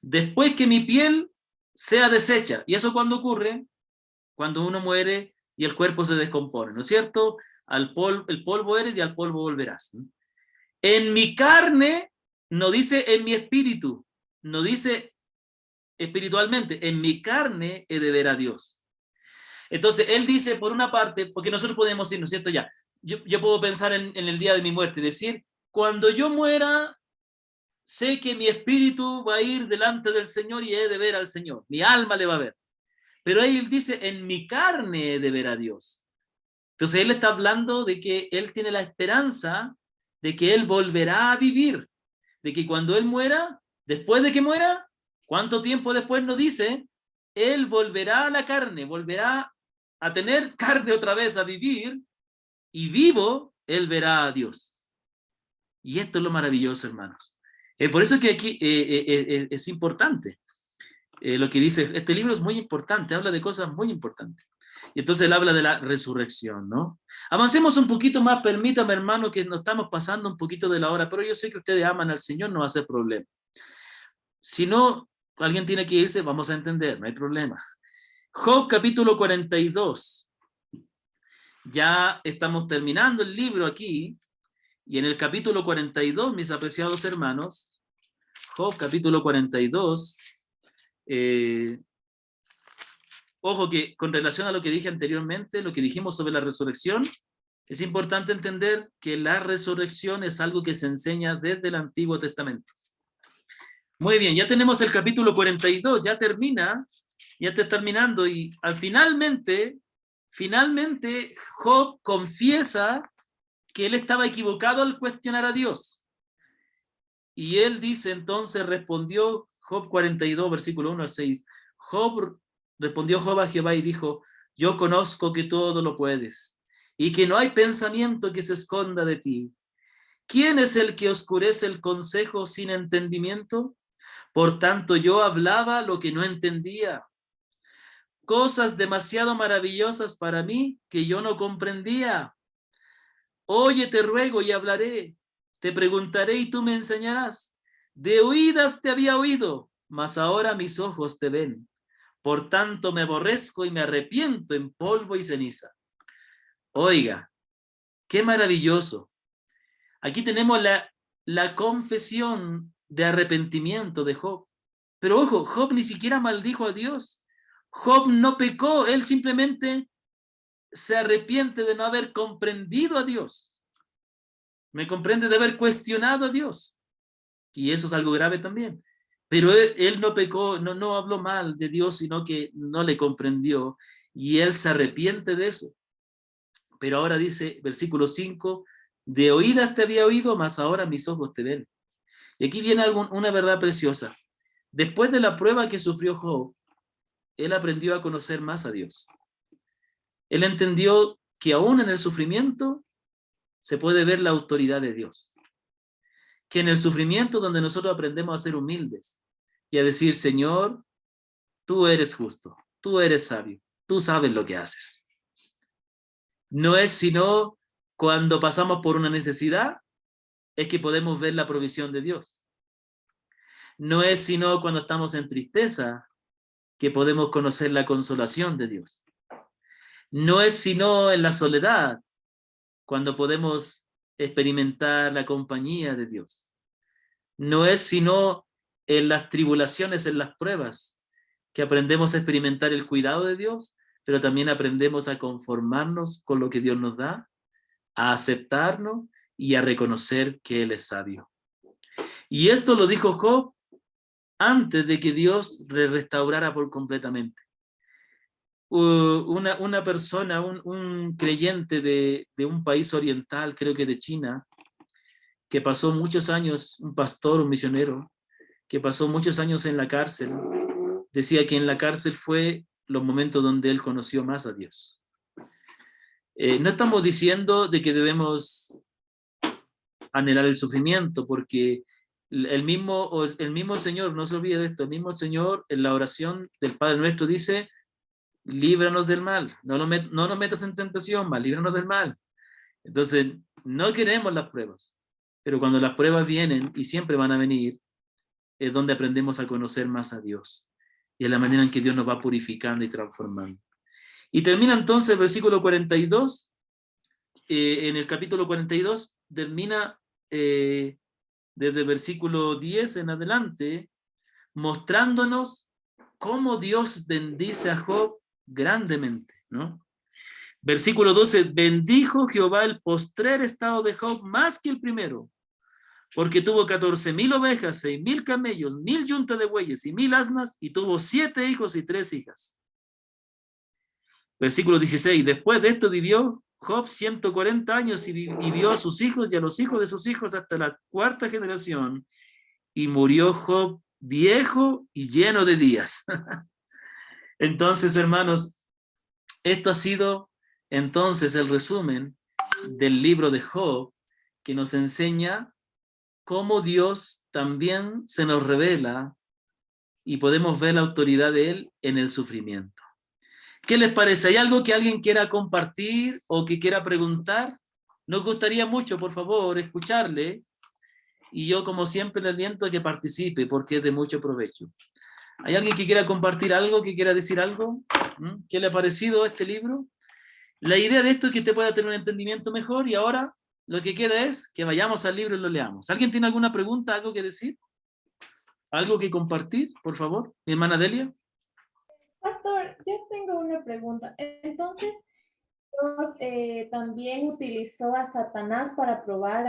Después que mi piel sea deshecha. ¿Y eso cuándo ocurre? Cuando uno muere y el cuerpo se descompone, ¿no es cierto? El polvo eres y al polvo volverás. En mi carne, no dice en mi espíritu, no dice espiritualmente, en mi carne he de ver a Dios. Entonces, él dice, por una parte, porque nosotros podemos decir, ¿no es cierto? Ya, yo puedo pensar en el día de mi muerte y decir, cuando yo muera, sé que mi espíritu va a ir delante del Señor y he de ver al Señor. Mi alma le va a ver. Pero él dice, en mi carne he de ver a Dios. Entonces, él está hablando de que él tiene la esperanza de que él volverá a vivir. De que cuando él muera, después de que muera, ¿cuánto tiempo después nos dice? Él volverá a la carne, volverá a tener carne otra vez, a vivir, y vivo, él verá a Dios. Y esto es lo maravilloso, hermanos. Por eso que aquí es importante lo que dice. Este libro es muy importante, habla de cosas muy importantes. Y entonces él habla de la resurrección, ¿no? Avancemos un poquito más, permítame, hermano, que nos estamos pasando un poquito de la hora, pero yo sé que ustedes aman al Señor, no va a ser problema. Si no, alguien tiene que irse, vamos a entender, no hay problema. Job capítulo 42. Ya estamos terminando el libro aquí, y en el capítulo 42, mis apreciados hermanos, Job capítulo 42, ojo que con relación a lo que dije anteriormente, lo que dijimos sobre la resurrección, es importante entender que la resurrección es algo que se enseña desde el Antiguo Testamento. Muy bien, ya tenemos el capítulo 42, ya termina, ya está terminando, y finalmente Job confiesa que él estaba equivocado al cuestionar a Dios. Y él dice, entonces respondió Job 42, versículo 1 al 6. Respondió Job a Jehová y dijo, yo conozco que todo lo puedes, y que no hay pensamiento que se esconda de ti. ¿Quién es el que oscurece el consejo sin entendimiento? Por tanto, yo hablaba lo que no entendía. Cosas demasiado maravillosas para mí que yo no comprendía. Oye, te ruego y hablaré. Te preguntaré y tú me enseñarás. De oídas te había oído, mas ahora mis ojos te ven. Por tanto, me aborrezco y me arrepiento en polvo y ceniza. Oiga, qué maravilloso. Aquí tenemos la confesión de arrepentimiento de Job. Pero ojo, Job ni siquiera maldijo a Dios. Job no pecó, él simplemente se arrepiente de no haber comprendido a Dios. Me comprende, de haber cuestionado a Dios. Y eso es algo grave también. Pero él no pecó, no habló mal de Dios, sino que no le comprendió. Y él se arrepiente de eso. Pero ahora dice, versículo 5, de oídas te había oído, mas ahora mis ojos te ven. Y aquí viene una verdad preciosa. Después de la prueba que sufrió Job, él aprendió a conocer más a Dios. Él entendió que aún en el sufrimiento se puede ver la autoridad de Dios. Que en el sufrimiento donde nosotros aprendemos a ser humildes y a decir, Señor, tú eres justo, tú eres sabio, tú sabes lo que haces. No es sino cuando pasamos por una necesidad, es que podemos ver la provisión de Dios. No es sino cuando estamos en tristeza que podemos conocer la consolación de Dios. No es sino en la soledad cuando podemos experimentar la compañía de Dios. No es sino en las tribulaciones, en las pruebas, que aprendemos a experimentar el cuidado de Dios, pero también aprendemos a conformarnos con lo que Dios nos da, a aceptarnos y a reconocer que Él es sabio. Y esto lo dijo Job antes de que Dios le restaurara por completamente. Una persona, un creyente de un país oriental, creo que de China, que pasó muchos años, un pastor, un misionero, que pasó muchos años en la cárcel, decía que en la cárcel fue los momentos donde él conoció más a Dios. No estamos diciendo de que debemos anhelar el sufrimiento, porque el mismo Señor, no se olvide de esto, el mismo Señor en la oración del Padre Nuestro dice, líbranos del mal, no nos metas en tentación, mas líbranos del mal. Entonces, no queremos las pruebas, pero cuando las pruebas vienen, y siempre van a venir, es donde aprendemos a conocer más a Dios, y es la manera en que Dios nos va purificando y transformando. Y termina entonces el versículo 42, en el capítulo 42, termina desde el versículo 10 en adelante, mostrándonos cómo Dios bendice a Job grandemente. ¿no? Versículo 12, bendijo Jehová el postrer estado de Job más que el primero, porque tuvo 14,000 ovejas, 6,000 camellos, 1,000 yuntas de bueyes y 1,000 asnas, y tuvo 7 hijos y 3 hijas. Versículo 16, después de esto vivió Job 140 años y vio a sus hijos y a los hijos de sus hijos hasta la 4ª generación, y murió Job viejo y lleno de días. Entonces, hermanos, esto ha sido entonces el resumen del libro de Job, que nos enseña cómo Dios también se nos revela y podemos ver la autoridad de Él en el sufrimiento. ¿Qué les parece? ¿Hay algo que alguien quiera compartir o que quiera preguntar? Nos gustaría mucho, por favor, escucharle, y yo, como siempre, le aliento a que participe porque es de mucho provecho. ¿Hay alguien que quiera compartir algo, que quiera decir algo? ¿Qué le ha parecido este libro? La idea de esto es que usted pueda tener un entendimiento mejor, y ahora lo que queda es que vayamos al libro y lo leamos. ¿Alguien tiene alguna pregunta, algo que decir? ¿Algo que compartir, por favor? Mi hermana Delia. Pastor, yo tengo una pregunta. Entonces, Dios también utilizó a Satanás para probar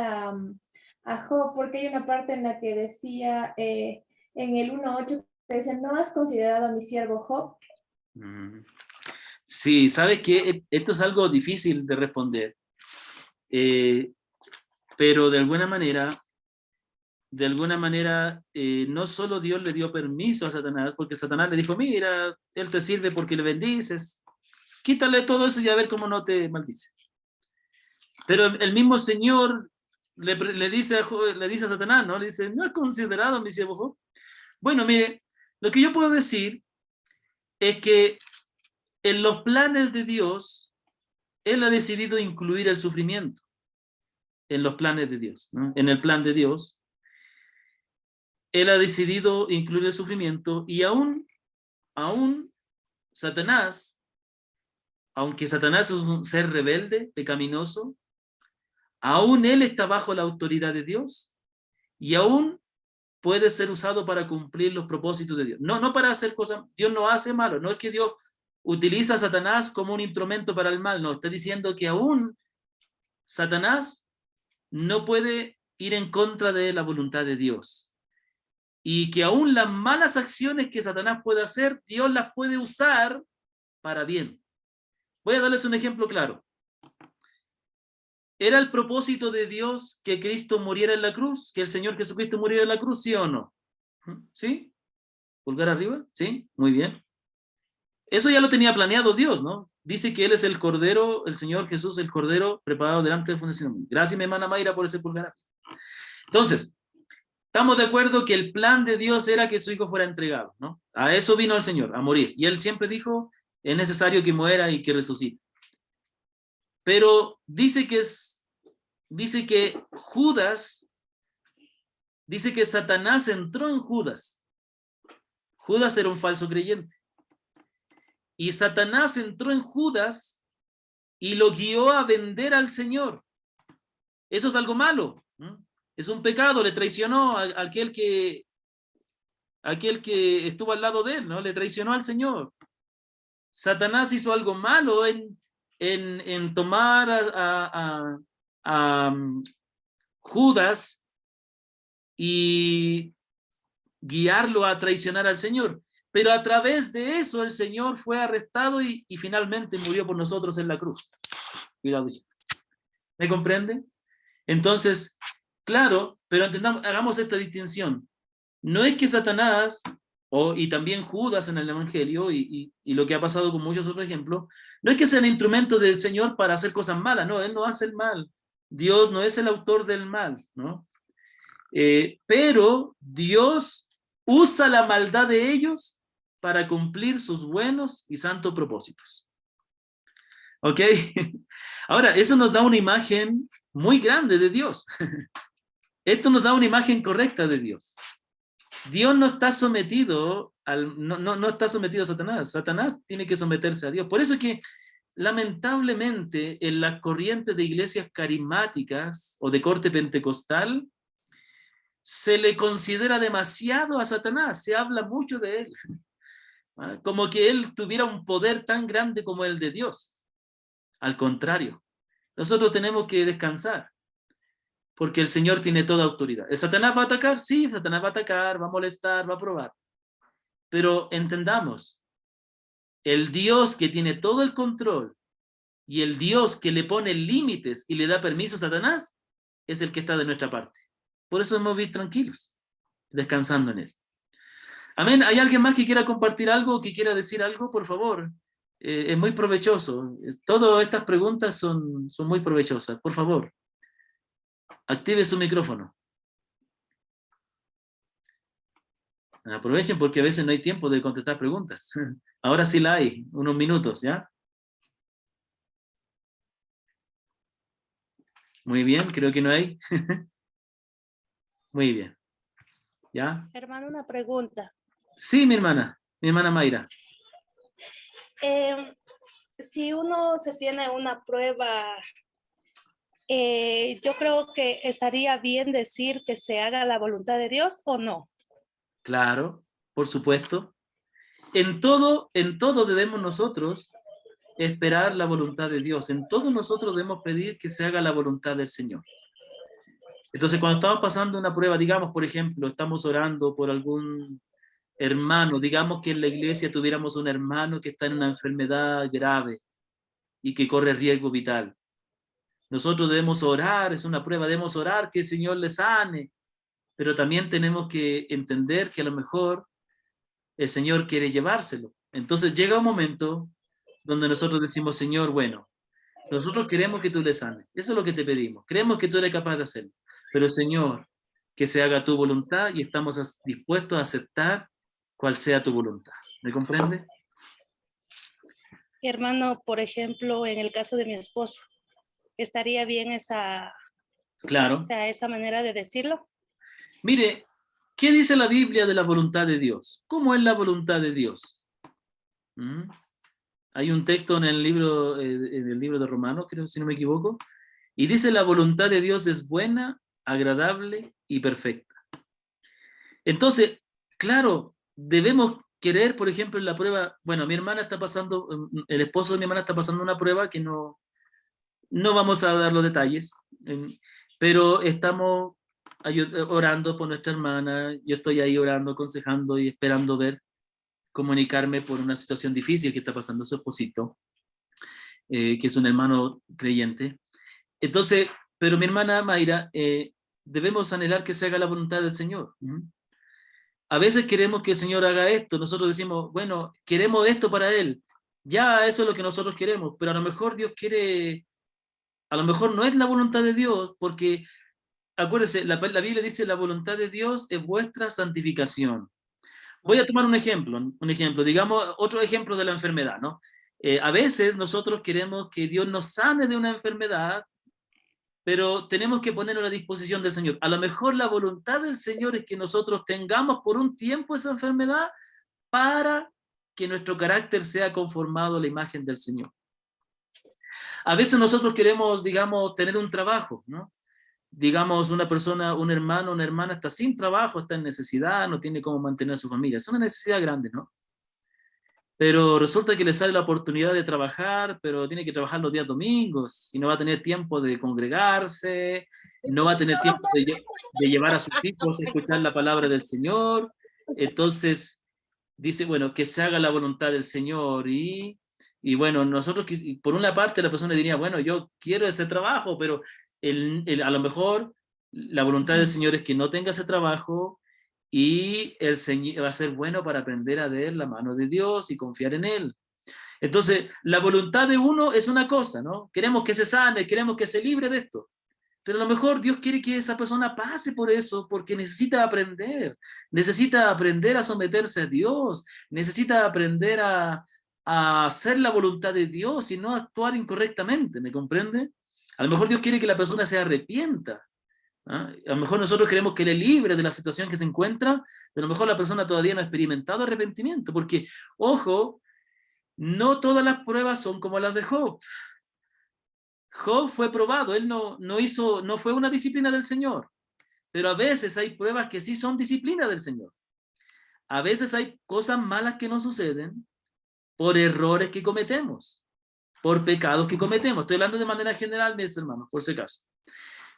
a Job, porque hay una parte en la que decía en el 1:8, que dice, ¿no has considerado a mi siervo Job? Sí, sabes que esto es algo difícil de responder, pero de alguna manera, no solo Dios le dio permiso a Satanás, porque Satanás le dijo, mira, él te sirve porque le bendices, quítale todo eso y a ver cómo no te maldice. Pero el mismo Señor le dice a Satanás, ¿no? Le dice, ¿no has considerado a mi siervo Job? Bueno, mire, lo que yo puedo decir es que en los planes de Dios, Él ha decidido incluir el sufrimiento en los planes de Dios, ¿no? En el plan de Dios, Él ha decidido incluir el sufrimiento, y aún Satanás, aunque Satanás es un ser rebelde, pecaminoso, aún él está bajo la autoridad de Dios, y aún puede ser usado para cumplir los propósitos de Dios. No para hacer cosas, Dios no hace malo, no es que Dios utiliza a Satanás como un instrumento para el mal, no, está diciendo que aún Satanás no puede ir en contra de la voluntad de Dios, y que aún las malas acciones que Satanás puede hacer, Dios las puede usar para bien. Voy a darles un ejemplo claro. ¿Era el propósito de Dios que Cristo muriera en la cruz? ¿Que el Señor Jesucristo muriera en la cruz? ¿Sí o no? ¿Sí? ¿Pulgar arriba? ¿Sí? Muy bien. Eso ya lo tenía planeado Dios, ¿no? Dice que Él es el Cordero, el Señor Jesús, el Cordero preparado delante de la fundación del mundo. Gracias, mi hermana Mayra, por ese pulgar arriba. Entonces, estamos de acuerdo que el plan de Dios era que su Hijo fuera entregado, ¿no? A eso vino el Señor, a morir. Y Él siempre dijo, es necesario que muera y que resucite. Pero dice que Satanás entró en Judas. Judas era un falso creyente. Y Satanás entró en Judas y lo guió a vender al Señor. Eso es algo malo, ¿no? Es un pecado, le traicionó a aquel que estuvo al lado de él, ¿no? Le traicionó al Señor. Satanás hizo algo malo en tomar a Judas y guiarlo a traicionar al Señor. Pero a través de eso el Señor fue arrestado y finalmente murió por nosotros en la cruz. Cuidado. ¿Me comprenden? Entonces, claro, pero hagamos esta distinción. No es que Satanás, y también Judas en el Evangelio, y lo que ha pasado con muchos otros ejemplos, no es que sean instrumentos del Señor para hacer cosas malas, no, Él no hace el mal. Dios no es el autor del mal, ¿no? Pero Dios usa la maldad de ellos para cumplir sus buenos y santos propósitos. ¿Ok? Ahora, eso nos da una imagen muy grande de Dios. Esto nos da una imagen correcta de Dios. Dios no está sometido no está sometido a Satanás. Satanás tiene que someterse a Dios. Por eso es que, lamentablemente, en las corrientes de iglesias carismáticas o de corte pentecostal, se le considera demasiado a Satanás, se habla mucho de él. como que él tuviera un poder tan grande como el de Dios. Al contrario, nosotros tenemos que descansar, porque el Señor tiene toda autoridad. ¿El Satanás va a atacar? Sí, Satanás va a atacar, va a molestar, va a probar. Pero entendamos, el Dios que tiene todo el control y el Dios que le pone límites y le da permiso a Satanás es el que está de nuestra parte. Por eso hemos visto tranquilos, descansando en él. Amén. ¿Hay alguien más que quiera compartir algo, que quiera decir algo? Por favor. Es muy provechoso. Todas estas preguntas son muy provechosas. Por favor, active su micrófono. Aprovechen porque a veces no hay tiempo de contestar preguntas. Ahora sí la hay, unos minutos, ¿ya? Muy bien, creo que no hay. Muy bien. ¿Ya? Hermano, una pregunta. Sí, mi hermana Mayra. Si uno se tiene una prueba, yo creo que estaría bien decir que se haga la voluntad de Dios o no. Claro, por supuesto. En todo debemos nosotros esperar la voluntad de Dios. En todo nosotros debemos pedir que se haga la voluntad del Señor. Entonces, cuando estamos pasando una prueba, digamos, por ejemplo, estamos orando por algún hermano, digamos que en la iglesia tuviéramos un hermano que está en una enfermedad grave y que corre riesgo vital. Nosotros debemos orar, es una prueba, debemos orar que el Señor le sane, pero también tenemos que entender que a lo mejor el Señor quiere llevárselo. Entonces llega un momento donde nosotros decimos, Señor, bueno, nosotros queremos que tú le sanes, eso es lo que te pedimos, creemos que tú eres capaz de hacerlo, pero Señor, que se haga tu voluntad y estamos dispuestos a aceptar cual sea tu voluntad. ¿Me comprende? Hermano, por ejemplo, en el caso de mi esposo, ¿estaría bien Claro. esa manera de decirlo? Mire, ¿qué dice la Biblia de la voluntad de Dios? ¿Cómo es la voluntad de Dios? Hay un texto en el libro de Romanos, creo, si no me equivoco, y dice la voluntad de Dios es buena, agradable y perfecta. Entonces, claro, debemos querer, por ejemplo, en la prueba, bueno, mi hermana está pasando, el esposo de mi hermana está pasando una prueba que no vamos a dar los detalles, pero estamos orando por nuestra hermana, yo estoy ahí orando, aconsejando y esperando comunicarme por una situación difícil que está pasando su esposito, que es un hermano creyente. Entonces, pero mi hermana Mayra, debemos anhelar que se haga la voluntad del Señor. A veces queremos que el Señor haga esto, nosotros decimos, bueno, queremos esto para Él, ya eso es lo que nosotros queremos, pero a lo mejor Dios quiere, a lo mejor no es la voluntad de Dios, porque acuérdense, la Biblia dice la voluntad de Dios es vuestra santificación. Voy a tomar un ejemplo, digamos, otro ejemplo de la enfermedad, ¿no? A veces nosotros queremos que Dios nos sane de una enfermedad, pero tenemos que ponerlo a la disposición del Señor. A lo mejor la voluntad del Señor es que nosotros tengamos por un tiempo esa enfermedad para que nuestro carácter sea conformado a la imagen del Señor. A veces nosotros queremos, digamos, tener un trabajo, ¿no? Digamos, una persona, un hermano, una hermana está sin trabajo, está en necesidad, no tiene cómo mantener a su familia. Es una necesidad grande, ¿no? Pero resulta que le sale la oportunidad de trabajar, pero tiene que trabajar los días domingos y no va a tener tiempo de congregarse, no va a tener tiempo de llevar a sus hijos a escuchar la palabra del Señor. Entonces, dice, bueno, que se haga la voluntad del Señor y bueno, nosotros, por una parte la persona diría, bueno, yo quiero ese trabajo, pero a lo mejor la voluntad del Señor es que no tenga ese trabajo y el Señor va a ser bueno para aprender a ver la mano de Dios y confiar en Él. Entonces, la voluntad de uno es una cosa, ¿no? Queremos que se sane, queremos que se libre de esto. Pero a lo mejor Dios quiere que esa persona pase por eso porque necesita aprender a someterse a Dios, necesita aprender a hacer la voluntad de Dios y no actuar incorrectamente, ¿me comprende? A lo mejor Dios quiere que la persona se arrepienta. A lo mejor nosotros queremos que le libre de la situación que se encuentra, pero a lo mejor la persona todavía no ha experimentado arrepentimiento, porque, ojo, no todas las pruebas son como las de Job. Job fue probado, él no fue una disciplina del Señor, pero a veces hay pruebas que sí son disciplina del Señor. A veces hay cosas malas que nos suceden por errores que cometemos, por pecados que cometemos. Estoy hablando de manera general, mis hermanos, por si acaso.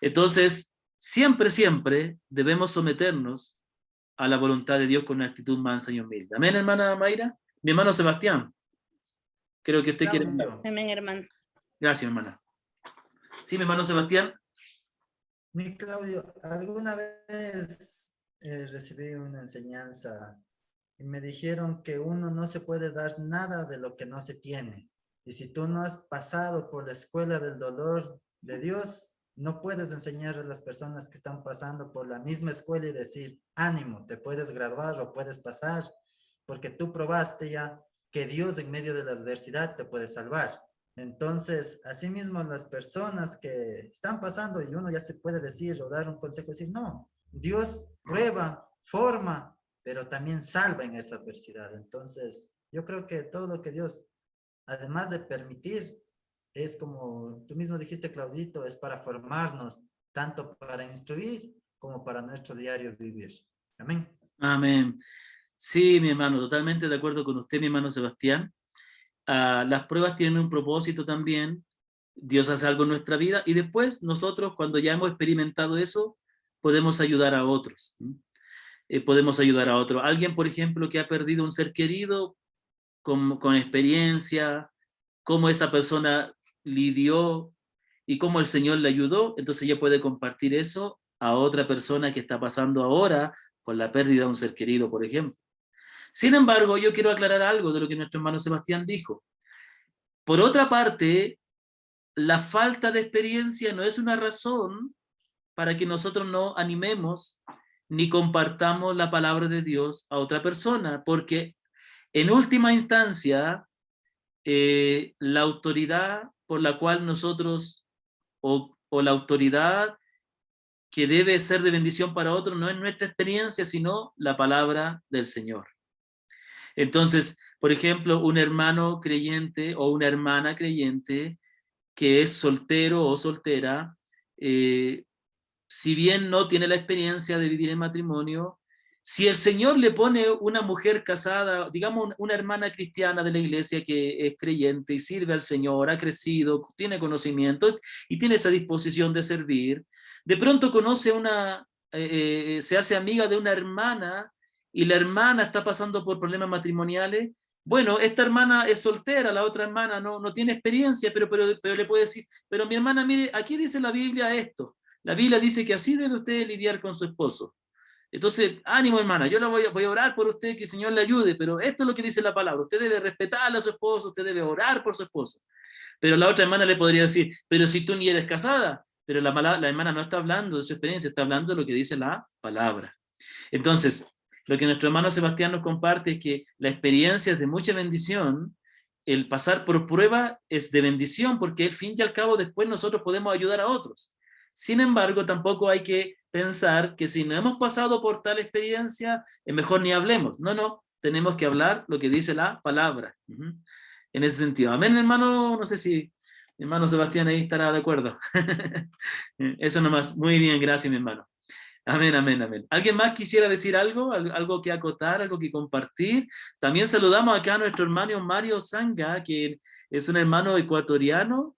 Entonces, siempre, siempre debemos someternos a la voluntad de Dios con una actitud mansa y humilde. Amén, hermana Mayra. Mi hermano Sebastián, creo que usted quiere hablar. Claudio, Amén, hermano. Gracias, hermana. Sí, mi hermano Sebastián. mi Claudio, alguna vez recibí una enseñanza y me dijeron que uno no se puede dar nada de lo que no se tiene. Y si tú no has pasado por la escuela del dolor de Dios, no puedes enseñar a las personas que están pasando por la misma escuela y decir, ánimo, te puedes graduar o puedes pasar, porque tú probaste ya que Dios en medio de la adversidad te puede salvar. Entonces, asimismo, las personas que están pasando y uno ya se puede decir o dar un consejo, decir, no, Dios prueba, forma, pero también salva en esa adversidad. Entonces, yo creo que todo lo que Dios, además de permitir, es como tú mismo dijiste, Claudito, es para formarnos, tanto para instruir como para nuestro diario vivir. Amén. Amén. Sí, mi hermano, totalmente de acuerdo con usted, mi hermano Sebastián. Las pruebas tienen un propósito también. Dios hace algo en nuestra vida y después nosotros, cuando ya hemos experimentado eso, podemos ayudar a otros. Podemos ayudar a otros. Alguien, por ejemplo, que ha perdido un ser querido con experiencia, cómo esa persona lidió y cómo el Señor le ayudó, entonces ya puede compartir eso a otra persona que está pasando ahora con la pérdida de un ser querido, por ejemplo. Sin embargo, yo quiero aclarar algo de lo que nuestro hermano Sebastián dijo. Por otra parte, la falta de experiencia no es una razón para que nosotros no animemos ni compartamos la palabra de Dios a otra persona, porque en última instancia, la autoridad por la cual nosotros, o la autoridad que debe ser de bendición para otros, no es nuestra experiencia, sino la palabra del Señor. Entonces, por ejemplo, un hermano creyente o una hermana creyente que es soltero o soltera, si bien no tiene la experiencia de vivir en matrimonio, si el Señor le pone una mujer casada, digamos una hermana cristiana de la iglesia que es creyente y sirve al Señor, ha crecido, tiene conocimiento y tiene esa disposición de servir, de pronto conoce se hace amiga de una hermana y la hermana está pasando por problemas matrimoniales. Bueno, esta hermana es soltera, la otra hermana no tiene experiencia, pero le puede decir, pero mi hermana, mire, aquí dice la Biblia esto. La Biblia dice que así debe usted lidiar con su esposo. Entonces, ánimo hermana, yo voy a orar por usted, que el Señor le ayude, pero esto es lo que dice la palabra. Usted debe respetar a su esposo, usted debe orar por su esposo. Pero la otra hermana le podría decir, pero si tú ni eres casada, pero la hermana no está hablando de su experiencia, está hablando de lo que dice la palabra. Entonces, lo que nuestro hermano Sebastián nos comparte es que la experiencia es de mucha bendición, el pasar por prueba es de bendición, porque al fin y al cabo después nosotros podemos ayudar a otros. Sin embargo, tampoco hay que pensar que si no hemos pasado por tal experiencia, es mejor ni hablemos. No, tenemos que hablar lo que dice la palabra. En ese sentido. Amén, hermano, no sé si mi hermano Sebastián ahí estará de acuerdo. Eso nomás. Muy bien, gracias, mi hermano. Amén, amén, amén. ¿Alguien más quisiera decir algo? ¿Algo que acotar? ¿Algo que compartir? También saludamos acá a nuestro hermano Mario Zanga, que es un hermano ecuatoriano,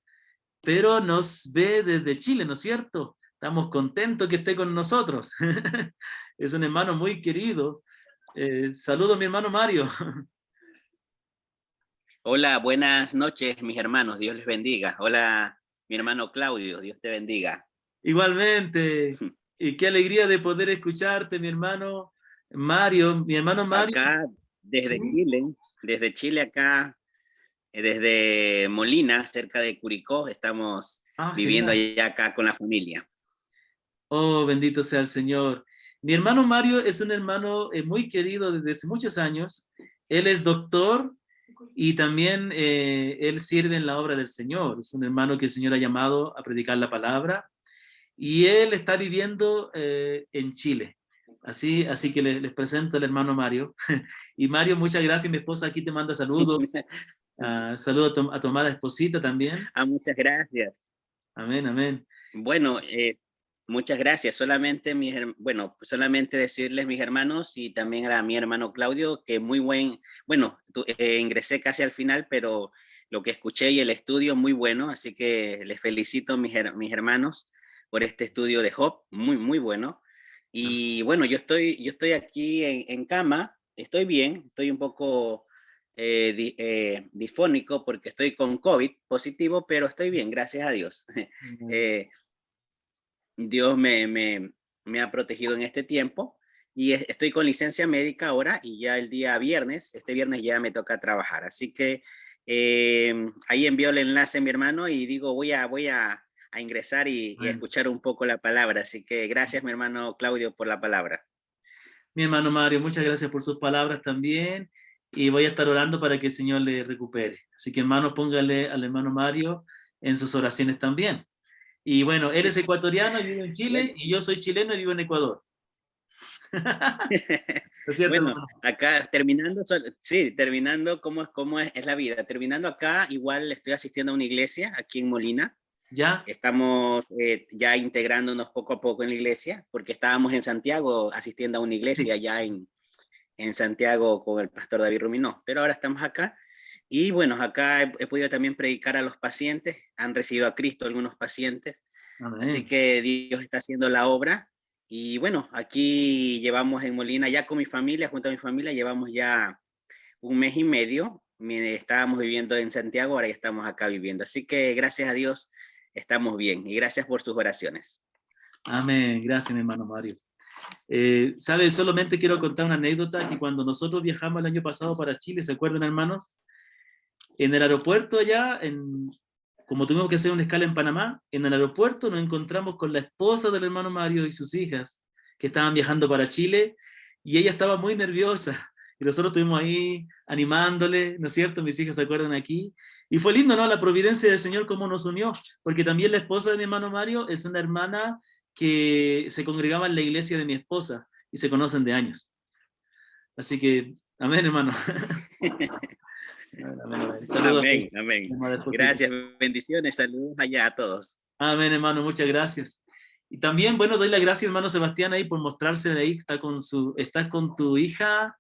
pero nos ve desde Chile, ¿no es cierto? Estamos contentos que esté con nosotros. Es un hermano muy querido. Saludos, mi hermano Mario. Hola, buenas noches, mis hermanos. Dios les bendiga. Hola, mi hermano Claudio. Dios te bendiga. Igualmente. Y qué alegría de poder escucharte, mi hermano Mario. Mi hermano Mario. Acá, desde ¿Sí? Chile, desde Chile acá, desde Molina, cerca de Curicó, estamos viviendo Genial. allá acá con la familia. Oh, bendito sea el Señor. Mi hermano Mario es un hermano muy querido desde hace muchos años. Él es doctor y también él sirve en la obra del Señor. Es un hermano que el Señor ha llamado a predicar la palabra y él está viviendo en Chile. Así que les presento al hermano Mario. Y Mario, muchas gracias. Mi esposa aquí te manda saludos. Saludos a tu amada esposita también. Muchas gracias. Amén, amén. Bueno, Muchas gracias. Solamente, solamente decirles, mis hermanos, y también a mi hermano Claudio, que muy buen, ingresé casi al final, pero lo que escuché y el estudio muy bueno, así que les felicito, mis hermanos, por este estudio de Job, muy, muy bueno. Y bueno, yo estoy aquí en cama, estoy bien, estoy un poco difónico porque estoy con COVID positivo, pero estoy bien, gracias a Dios. Dios me ha protegido en este tiempo y estoy con licencia médica ahora y ya el día viernes, este viernes ya me toca trabajar. Así que ahí envío el enlace a mi hermano y digo, voy a ingresar y a escuchar un poco la palabra. Así que gracias, mi hermano Claudio, por la palabra. Mi hermano Mario, muchas gracias por sus palabras también. Y voy a estar orando para que el Señor le recupere. Así que hermano, póngale al hermano Mario en sus oraciones también. Y bueno, él es ecuatoriano y vive en Chile, y yo soy chileno y vivo en Ecuador. ¿No es cierto, Bueno, hermano? acá terminando, terminando cómo es la vida. Terminando acá, igual estoy asistiendo a una iglesia aquí en Molina. ¿Ya? Estamos ya integrándonos poco a poco en la iglesia, porque estábamos en Santiago asistiendo a una iglesia Sí. ya en Santiago con el pastor David Ruminó, pero ahora estamos acá. Y bueno, acá he podido también predicar a los pacientes, han recibido a Cristo algunos pacientes, así Amén. que Dios está haciendo la obra. Y bueno, aquí llevamos en Molina, ya con mi familia, junto a mi familia, llevamos ya 1 mes y medio. Estábamos viviendo en Santiago, ahora ya estamos acá viviendo. Así que gracias a Dios estamos bien y gracias por sus oraciones. Amén. Gracias, mi hermano Mario. ¿Sabes? Solamente quiero contar una anécdota que cuando nosotros viajamos el año pasado para Chile, ¿se acuerdan, hermanos? En el aeropuerto allá, como tuvimos que hacer una escala en Panamá, en el aeropuerto nos encontramos con la esposa del hermano Mario y sus hijas que estaban viajando para Chile y ella estaba muy nerviosa y nosotros estuvimos ahí animándole, ¿no es cierto? Mis hijas se acuerdan aquí. Y fue lindo, ¿no? La providencia del Señor cómo nos unió, porque también la esposa de mi hermano Mario es una hermana que se congregaba en la iglesia de mi esposa y se conocen de años. Así que, amén, hermano. Saludos. Amén, amén. Gracias, bendiciones, saludos allá a todos. Amén, hermano, muchas gracias. Y también, bueno, doy las gracias, hermano Sebastián, ahí por mostrarse de ahí. ¿Estás con tu hija?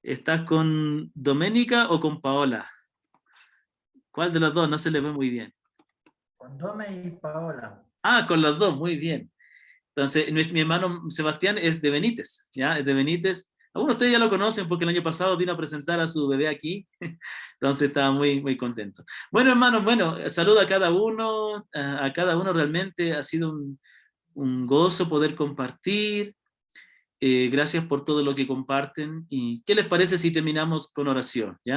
¿Estás con Doménica o con Paola? ¿Cuál de los dos? No se le ve muy bien. Con Dome y Paola. Ah, con los dos, muy bien. Entonces, mi hermano Sebastián es de Benítez, ¿ya? Es de Benítez. Algunos de ustedes ya lo conocen porque el año pasado vino a presentar a su bebé aquí. Entonces estaba muy, muy contento. Bueno, hermanos, saludo a cada uno. A cada uno realmente ha sido un gozo poder compartir. Gracias por todo lo que comparten. ¿Y qué les parece si terminamos con oración? ¿Ya?